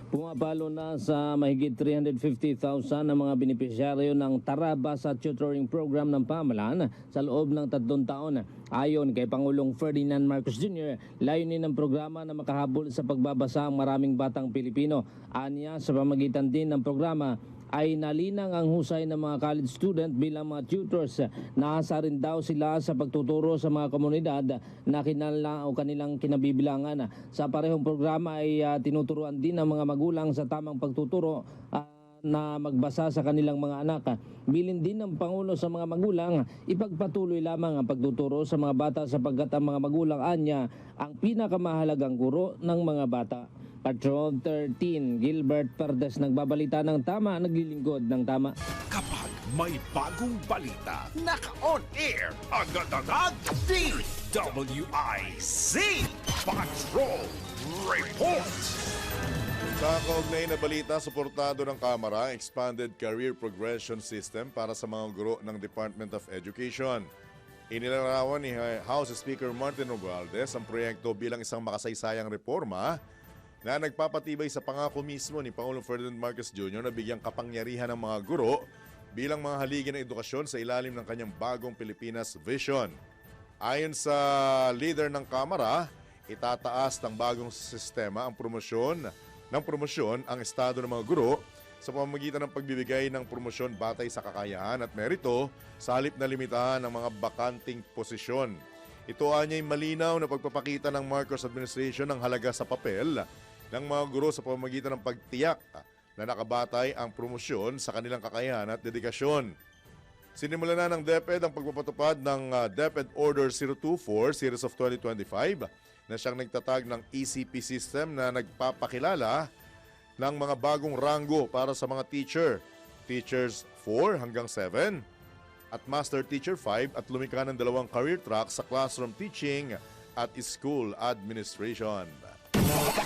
Pumapalo na sa mahigit 350,000 ang mga benepisyaryo ng Tara Basa Tutoring Program ng pamahalaan sa loob ng 3 taon. Ayon kay Pangulong Ferdinand Marcos Jr., layunin ng programa na makahabol sa pagbabasa ang maraming batang Pilipino. Anya, sa pamagitan din ng programa ay nalinang ang husay ng mga college student bilang mga tutors. Naasa rin daw sila sa pagtuturo sa mga komunidad na kanilang kinabibilangan. Sa parehong programa ay tinuturuan din ng mga magulang sa tamang pagtuturo na magbasa sa kanilang mga anak. Bilin din ng Pangulo sa mga magulang, ipagpatuloy lamang ang pagtuturo sa mga bata sapagkat ang mga magulang anya ang pinakamahalagang guro ng mga bata. Patrol 13, Gilbert Perdes nagbabalita ng tama, naglilingkod ng tama. Kapag may bagong balita, naka-on air, agad-agad, DWIZ Patrol Report. Sa kaugnay na balita, suportado ng Kamara ang Expanded Career Progression System para sa mga guro ng Department of Education. Inilarawan ni House Speaker Martin Romualdez ang proyekto bilang isang makasaysayang reforma na nagpapatibay sa pangako mismo ni Pangulong Ferdinand Marcos Jr. na bigyang kapangyarihan ng mga guro bilang mga haligi ng edukasyon sa ilalim ng kanyang bagong Pilipinas Vision. Ayon sa leader ng Kamara, itataas ng bagong sistema ang promosyon ang estado ng mga guro sa pamamagitan ng pagbibigay ng promosyon batay sa kakayahan at merito sa halip na limitahan ng mga bakanting posisyon. Ito anya'y malinaw na pagpapakita ng Marcos administration ng halaga sa papel ng mga guro sa pamamagitan ng pagtiyak na nakabatay ang promosyon sa kanilang kakayahan at dedikasyon. Sinimulan na ng DepEd ang pagpapatupad ng DepEd Order 024 Series of 2025 na siyang nagtatag ng ECP system na nagpapakilala ng mga bagong ranggo para sa mga Teachers 4 hanggang 7 at Master Teacher 5 at lumikha ng 2 career track sa classroom teaching at school administration.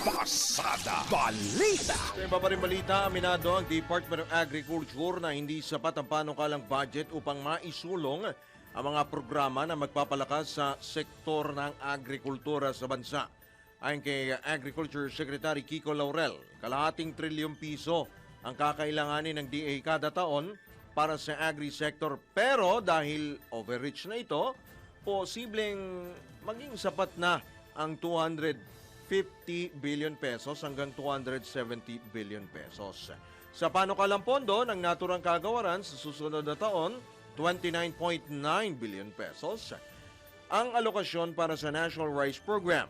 Pasada Balita. Sa iba pa rin balita, aminado ang Department of Agriculture na hindi sapat ang panukalang budget upang maisulong ang mga programa na magpapalakas sa sektor ng agrikultura sa bansa. Ayon kay Agriculture Secretary Kiko Laurel, kalahating trilyong piso ang kakailanganin ng DA kada taon para sa agri-sector. Pero dahil overreach na ito, posibleng maging sapat na ang 250 billion pesos hanggang 270 billion pesos. Sa panukalang pondo ng naturang kagawaran sa susunod na taon, 29.9 billion pesos ang alokasyon para sa National Rice Program.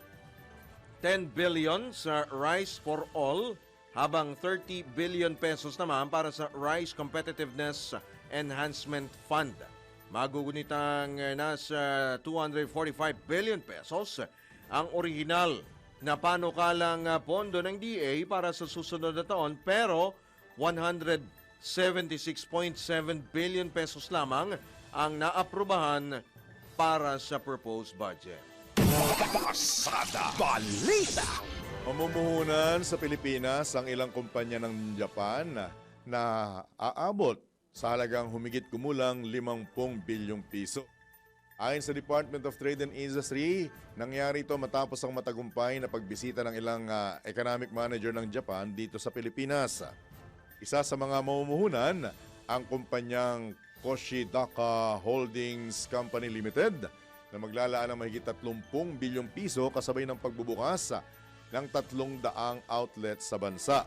10 billion sa Rice for All, habang 30 billion pesos naman para sa Rice Competitiveness Enhancement Fund. Magugunitang nasa 245 billion pesos ang original na panukalang pondo ng DA para sa susunod na taon, pero 176.7 billion pesos lamang ang naaprubahan para sa proposed budget. Pasada Balita. Mamumuhunan sa Pilipinas ang ilang kumpanya ng Japan na aabot sa halagang humigit kumulang 50 bilyong piso. Ayon sa Department of Trade and Industry, nangyari ito matapos ang matagumpay na pagbisita ng ilang economic manager ng Japan dito sa Pilipinas. Isa sa mga mamumuhunan ang kumpanyang Koshidaka Holdings Company Limited na maglalaan ng mahigit 30 bilyong piso kasabay ng pagbubukas ng 300 outlets sa bansa.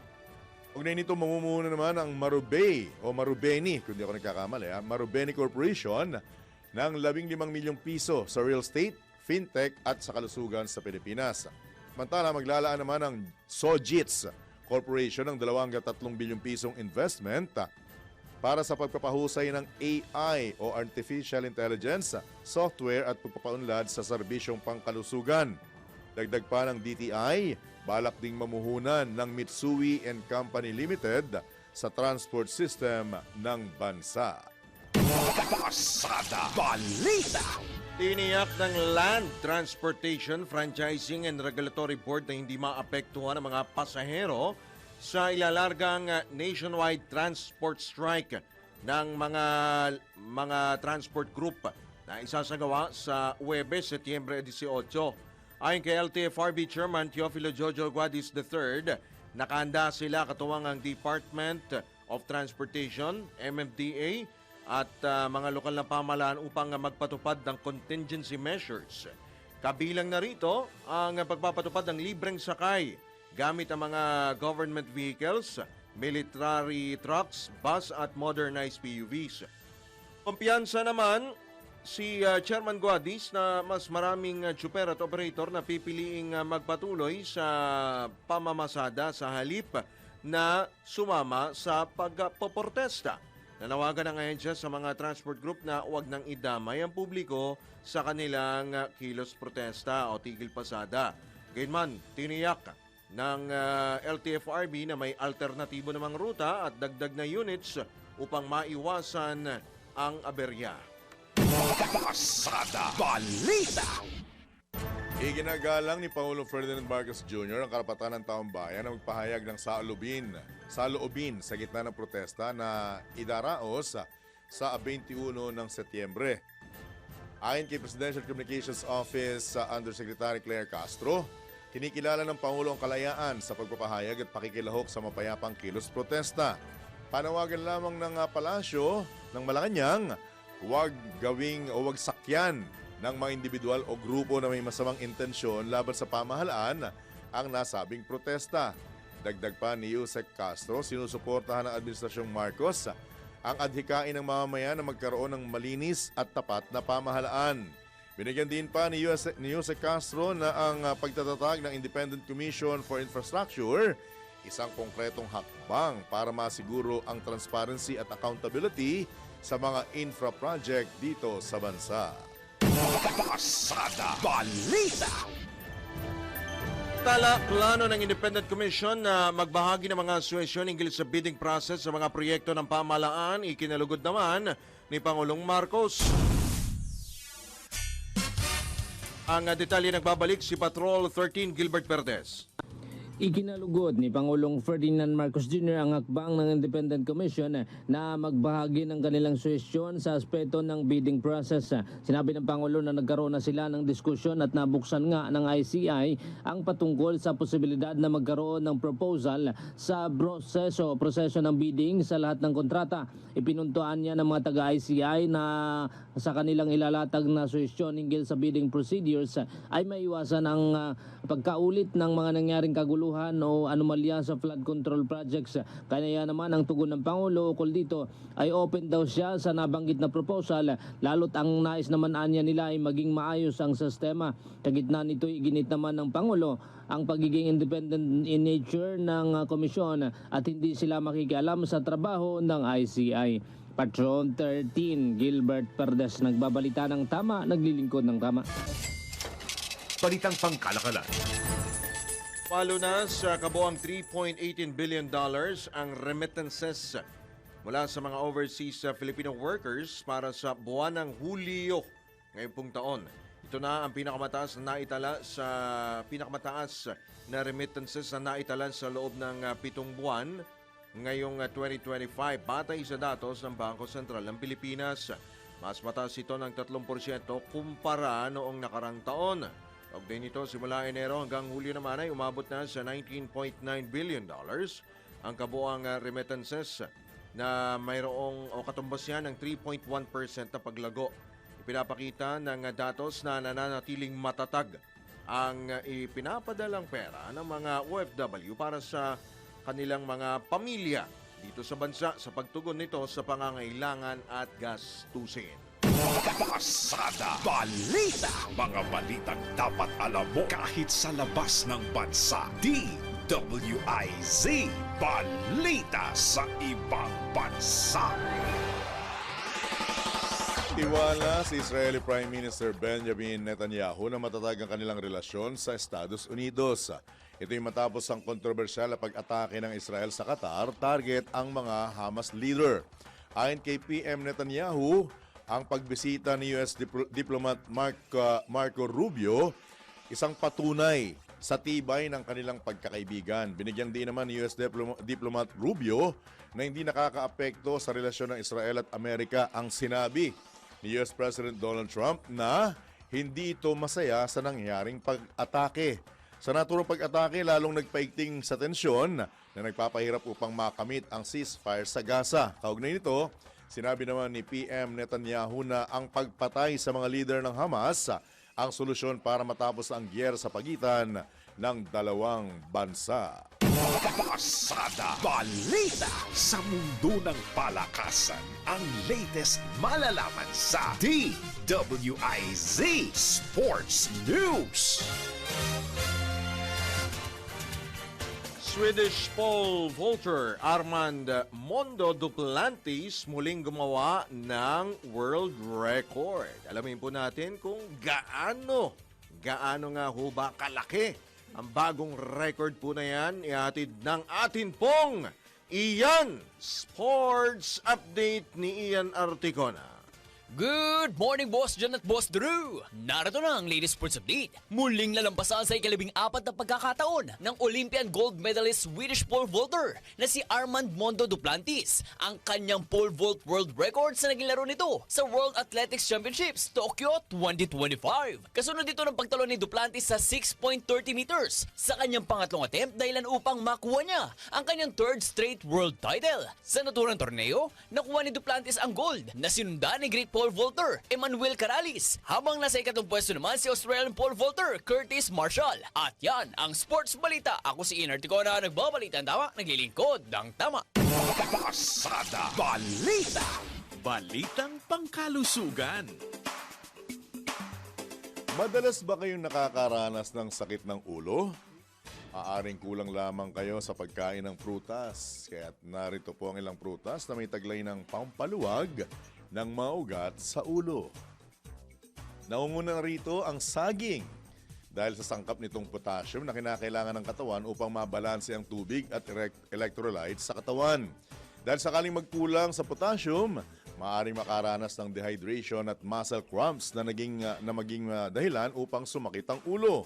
Ugnay nito, mamumuhunan naman ang Marubeni, kung di ako nagkakamali, Marubeni Corporation ng 15 milyong piso sa real estate, fintech at sa kalusugan sa Pilipinas. Samantala, maglalaan naman ang Sojitz Corporation ng 2 hanggang 3 bilyong pisong investment para sa pagpapahusay ng AI o Artificial Intelligence, software at pagpapaunlad sa serbisyong pangkalusugan. Dagdag pa ng DTI, balak ding mamuhunan ng Mitsui & Company Limited sa transport system ng bansa. Pasada Balita. Tiniyak ng Land Transportation Franchising and Regulatory Board na hindi maapektuhan ang mga pasahero sa ilalargang nationwide transport strike ng mga transport group na isasagawa sa Huwebes, Setyembre 18. Ayon kay LTFRB Chairman Teofilo Jojo Guadis III, nakahanda sila katuwang ang Department of Transportation, MMDA, at mga lokal na pamahalaan upang magpatupad ng contingency measures. Kabilang na rito ang pagpapatupad ng libreng sakay gamit ang mga government vehicles, military trucks, bus at modernized PUVs. Kumpiyansa naman si Chairman Guadis na mas maraming tsuper at operator na pipiliing magpatuloy sa pamamasada sa halip na sumama sa pagpoprotesta. Nanawagan ang ahensya sa mga transport group na huwag nang idamay ang publiko sa kanilang kilos protesta o tigil pasada. Gayunman, tiniyak ng LTFRB na may alternatibo namang ruta at dagdag na units upang maiwasan ang aberya. Pasada Balita. Iginagalang ni Pangulong Ferdinand Marcos Jr. ang karapatan ng taong bayan na magpahayag ng saloobin sa gitna ng protesta na idaraos sa 21 ng Setyembre. Ayon kay Presidential Communications Office Undersecretary Claire Castro, kinikilala ng Pangulo ang kalayaan sa pagpapahayag at pakikilahok sa mapayapang kilos protesta. Panawagan lamang ng palasyo ng Malacanang, huwag sakyan ng mga individual o grupo na may masamang intensyon laban sa pamahalaan ang nasabing protesta. Dagdag pa ni Yusek Castro, sinusuportahan ng Administrasyong Marcos ang adhikain ng mamamayan na magkaroon ng malinis at tapat na pamahalaan. Binigyan din pa ni Yusek Castro na ang pagtatatag ng Independent Commission for Infrastructure isang konkretong hakbang para masiguro ang transparency at accountability sa mga infra project dito sa bansa. Pasada Balita. Plano ng Independent Commission na magbahagi ng mga suwesyon hinggil sa bidding process sa mga proyekto ng pamahalaan, ikinalugod naman ni Pangulong Marcos. Ang detalye nagbabalik si Patrol 13 Gilbert Perdes. Ikinalugod ni Pangulong Ferdinand Marcos Jr. ang hakbang ng Independent Commission na magbahagi ng kanilang suwestyon sa aspeto ng bidding process. Sinabi ng Pangulo na nagkaroon na sila ng diskusyon at nabuksan nga ng ICI ang patungkol sa posibilidad na magkaroon ng proposal sa proseso ng bidding sa lahat ng kontrata. Ipinuntuan niya ng mga taga-ICI na sa kanilang ilalatag na suwestyon hinggil sa bidding procedures ay maiwasan ang pagkaulit ng mga nangyaring kaguluhan o anomalya sa flood control projects. Kaya naman ang tugon ng Pangulo ukol dito ay open daw siya sa nabanggit na proposal, lalo't ang nais naman anya nila ay maging maayos ang sistema. Kagitna nito iginit naman ng Pangulo ang pagiging independent in nature ng komisyon at hindi sila makikialam sa trabaho ng ICI. Patron 13 Gilbert Perdes nagbabalita ng tama, naglilingkod ng tama. Balitang pangkalakalan. Palo na sa kabuang $3.18 billion ang remittances mula sa mga overseas Filipino workers para sa buwan ng Hulyo ngayong pong taon. Ito na ang pinakamataas na remittances na naitala sa loob ng 7 buwan ngayong 2025 batay sa datos ng Bangko Sentral ng Pilipinas. Mas mataas ito ng 3% kumpara noong nakarang taon. Kaugnay nito, simula Enero hanggang Hulyo naman ay umabot na sa $19.9 billion ang kabuang remittances na mayroong o katumbas yan ng 3.1% na paglago. Ipinapakita ng datos na nananatiling matatag ang ipinapadalang pera ng mga OFW para sa kanilang mga pamilya dito sa bansa sa pagtugon nito sa pangangailangan at gastusin. Pasada Balita. Mga balitang dapat alam mo kahit sa labas ng bansa. DWIZ Balita sa ibang bansa. Tiwala si Israeli Prime Minister Benjamin Netanyahu na matatag ang kanilang relasyon sa Estados Unidos. Ito'y matapos ang kontrobersyal na pag-atake ng Israel sa Qatar, target ang mga Hamas leader. Ayon kay PM Netanyahu, ang pagbisita ni US diplomat Marco Rubio, isang patunay sa tibay ng kanilang pagkakaibigan. Binigyan din naman ni US diplomat Rubio na hindi nakakaapekto sa relasyon ng Israel at Amerika ang sinabi ni US President Donald Trump na hindi ito masaya sa nangyaring pag-atake. Sa naturang pag-atake, lalong nagpaigting sa tensyon na nagpapahirap upang makamit ang ceasefire sa Gaza. Kaugnay nito, sinabi naman ni PM Netanyahu na ang pagpatay sa mga leader ng Hamas ang solusyon para matapos ang giyera sa pagitan ng dalawang bansa. Pasada Balita sa mundo ng palakasan. Ang latest malalaman sa DWIZ Sports News. Swedish pole vaulter Armand Mondo Duplantis muling gumawa ng world record. Alamin po natin kung gaano nga ho ba kalaki Ang bagong record po na yan, ihatid ng atin pong Ian Sports Update ni Ian Articona. Good morning, Boss John at Boss Drew! Narito na ang latest sports update. Muling lalampasan sa ika-14 na pagkakataon ng Olympian gold medalist Swedish pole vaulter na si Armand Mondo Duplantis ang kanyang pole vault world record sa naging laro nito sa World Athletics Championships Tokyo 2025. Kasunod dito ng pagtalo ni Duplantis sa 6.30 meters sa kanyang pangatlong attempt dahilan upang makuha niya ang kanyang third straight world title. Sa naturang torneo, nakuha ni Duplantis ang gold na sinundan ni Greek pole vaulter Emmanuel Caralis, habang nasa ikatong pwesto naman si Australian pole vaulter Curtis Marshall. At yan ang sports balita. Ako si Ian Articona, nagbabalita ang tama, naglilingkod ng tama. Pasada Balita. Balitang pangkalusugan. Madalas ba kayong nakakaranas ng sakit ng ulo? Aaring kulang lamang kayo sa pagkain ng prutas. Kaya't narito po ang ilang prutas na may taglay ng pampaluwag ng maugat sa ulo. Naunguna rito ang saging dahil sa sangkap nitong potassium na kinakailangan ng katawan upang mabalanse ang tubig at electrolytes sa katawan. Dahil sakaling magkulang sa potassium, maaaring makaranas ng dehydration at muscle cramps na maging dahilan upang sumakit ang ulo.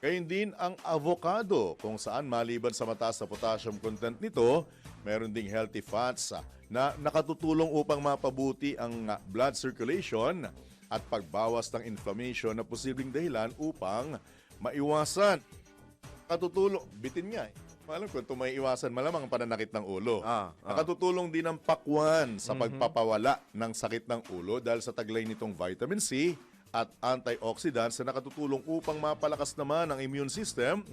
Gayun din ang avocado kung saan maliban sa mataas na potassium content nito, meron ding healthy fats na nakatutulong upang mapabuti ang blood circulation at pagbawas ng inflammation na posibleng dahilan upang maiwasan. Nakatutulong, bitin nga Malam ko, may iwasan malamang ang pananakit ng ulo. Nakatutulong din ang pakwan sa pagpapawala ng sakit ng ulo dahil sa taglay nitong vitamin C at antioxidants na nakatutulong upang mapalakas naman ang immune system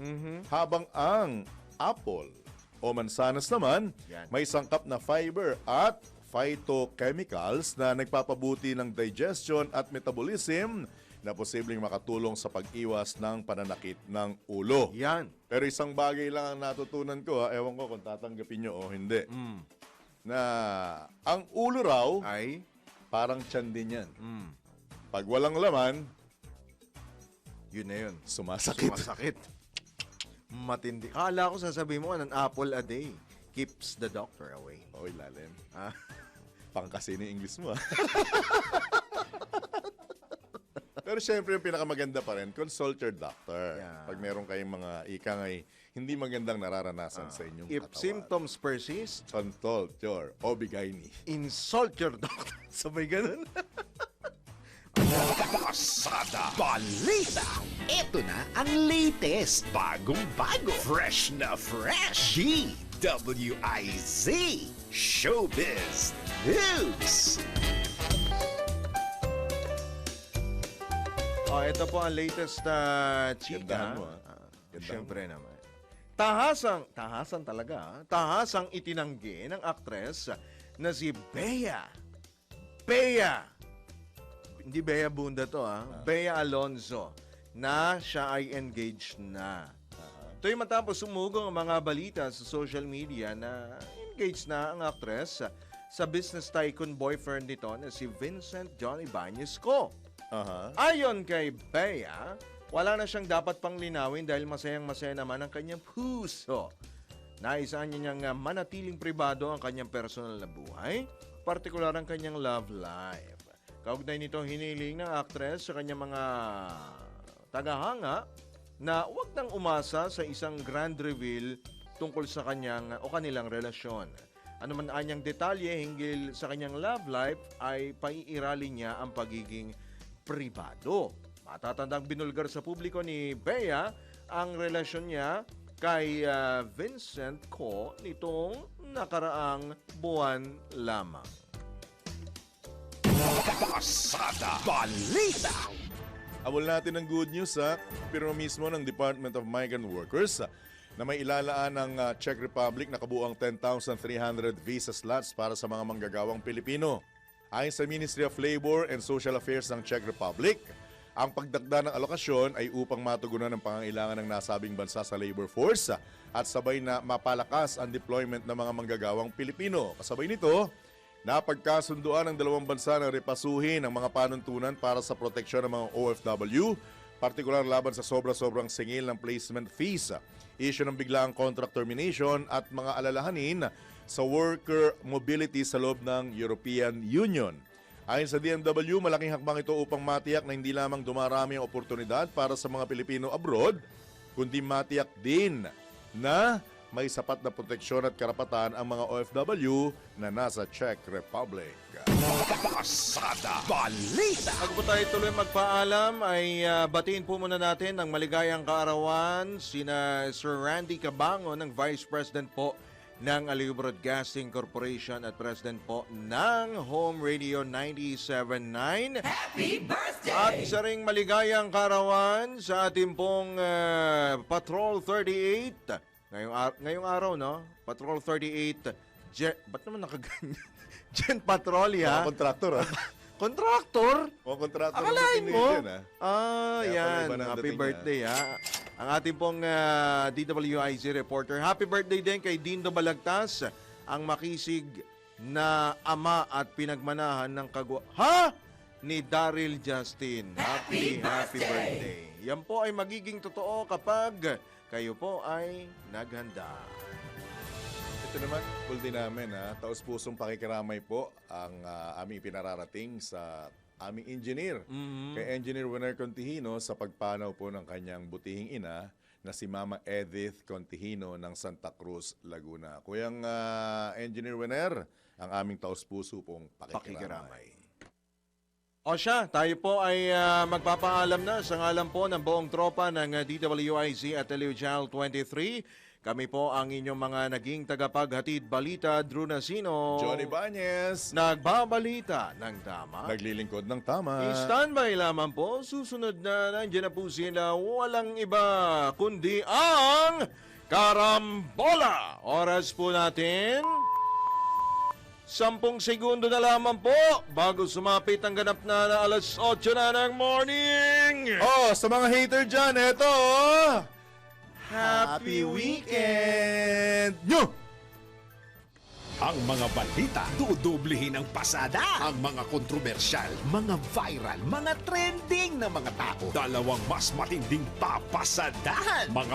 habang ang apple o mansanas naman may sangkap na fiber at phytochemicals na nagpapabuti ng digestion at metabolism na posibleng makatulong sa pag-iwas ng pananakit ng ulo. Yan. Pero isang bagay lang ang natutunan ko, ewan ko kung tatanggapin nyo o hindi, na ang ulo raw ay parang tiyan din yan. Pag walang laman, yun na yun. Sumasakit. Matindi. Kala ko sasabihin mo, an apple a day keeps the doctor away. Oy, lalim. Pangkasi ni English mo. Pero syempre, yung pinakamaganda pa rin, consult your doctor. Pag meron kayong mga ikangay hindi magandang nararanasan sa inyong If katawan. symptoms persist, consult your OB-GYN. Insult your doctor. Sabay ganun. Pasada Balita. Ito na ang latest, bagong-bago, fresh na fresh. DWIZ Showbiz News. Ito po ang latest na chika. Siyempre naman. Tahasang tahasang itinanggi ng aktres na si Bea. Hindi Bea Bunda to Bea Alonzo na siya ay engaged na. Ito'y matapos sumugong ang mga balita sa social media na engaged na ang aktres sa business tycoon boyfriend nito na si Vincent John Ibanez Co. Ayon kay Bea, wala na siyang dapat pang linawin dahil masayang-masaya naman ang kanyang puso. Naisaan niya niyang manatiling pribado ang kanyang personal na buhay, partikular ang kanyang love life. Kaugnay nito, hiniling ng aktres sa kanyang mga tagahanga na huwag nang umasa sa isang grand reveal tungkol sa kanilang relasyon. Ano man anyang detalye hinggil sa kanyang love life ay paiirali niya ang pagiging pribado. Matatandang binulgar sa publiko ni Bea ang relasyon niya kay Vincent Co nitong nakaraang buwan lamang. Pasada Balita. Abol natin ng good news pero mismo ng Department of Migrant Workers na may ilalaan ng Czech Republic na kabuuang 10,300 visa slots para sa mga manggagawang Pilipino. Ayon sa Ministry of Labor and Social Affairs ng Czech Republic, ang pagdagda ng alokasyon ay upang matugunan ang pangangailangan ng nasabing bansa sa labor force at sabay na mapalakas ang deployment ng mga manggagawang Pilipino. Kasabay nito, napagkasunduan ng dalawang bansa na repasuhin ang mga panuntunan para sa proteksyon ng mga OFW partikular laban sa sobra-sobrang singil ng placement fees, issue ng biglaang contract termination at mga alalahanin sa worker mobility sa loob ng European Union. Ayon sa DMW, malaking hakbang ito upang matiyak na hindi lamang dumarami ang oportunidad para sa mga Pilipino abroad, kundi matiyak din na may sapat na proteksyon at karapatan ang mga OFW na nasa Czech Republic. Pasada Balita! Bago po tayo tuloy magpaalam, ay batiin po muna natin ng maligayang kaarawan sina Sir Randy Cabango ng Vice President po ng Aliw Broadcasting Corporation at President po ng Home Radio 97.9. Happy birthday! At isa ring maligayang kaarawan sa ating pong Patrol 38. Ngayong araw, no? Patrol 38. Ba't naman nakaganyan? Gen Patrol, ya? Mga kontraktor, ha? Kontraktor? O kontraktor. Akalain mo? Yan, ha? Kaya Yan. pala iba ng Happy dating birthday, ha? Ang ating pong DWIZ reporter. Happy birthday din kay Dindo Balagtas, ang makisig na ama at pinagmanahan ng ni Daryl Justin. Happy birthday. Yan po ay magiging totoo kapag kayo po ay naghanda. Ito naman, full din namin, ha? Taos-pusong pakikiramay po ang aming pinararating sa aming engineer. Kay Engineer Winner Contihino sa pagpanaw po ng kanyang butihing ina na si Mama Edith Contihino ng Santa Cruz, Laguna. Kuyang Engineer Winner, ang aming taos-puso pong pakikiramay. O siya, tayo po ay magpapaalam na sa ngalan po ng buong tropa ng DWIZ at Aliw Channel 23. Kami po ang inyong mga naging tagapaghatid balita, Drew Nasino. Johnny Bañez. Nagbabalita ng tama. Naglilingkod ng tama. I-standby lamang po. Susunod na nandiyan na po sila. Walang iba kundi ang Karambola. Oras po natin 10 segundo na lamang po bago sumapit ang ganap na alas 8 na ng morning. Oh, sa mga hater dyan, eto. Happy weekend! Nyo! Ang mga balita, dudublihin ang pasada. Ang mga kontrobersyal, mga viral, mga trending na mga tao. Dalawang mas matinding papasadahan. Mga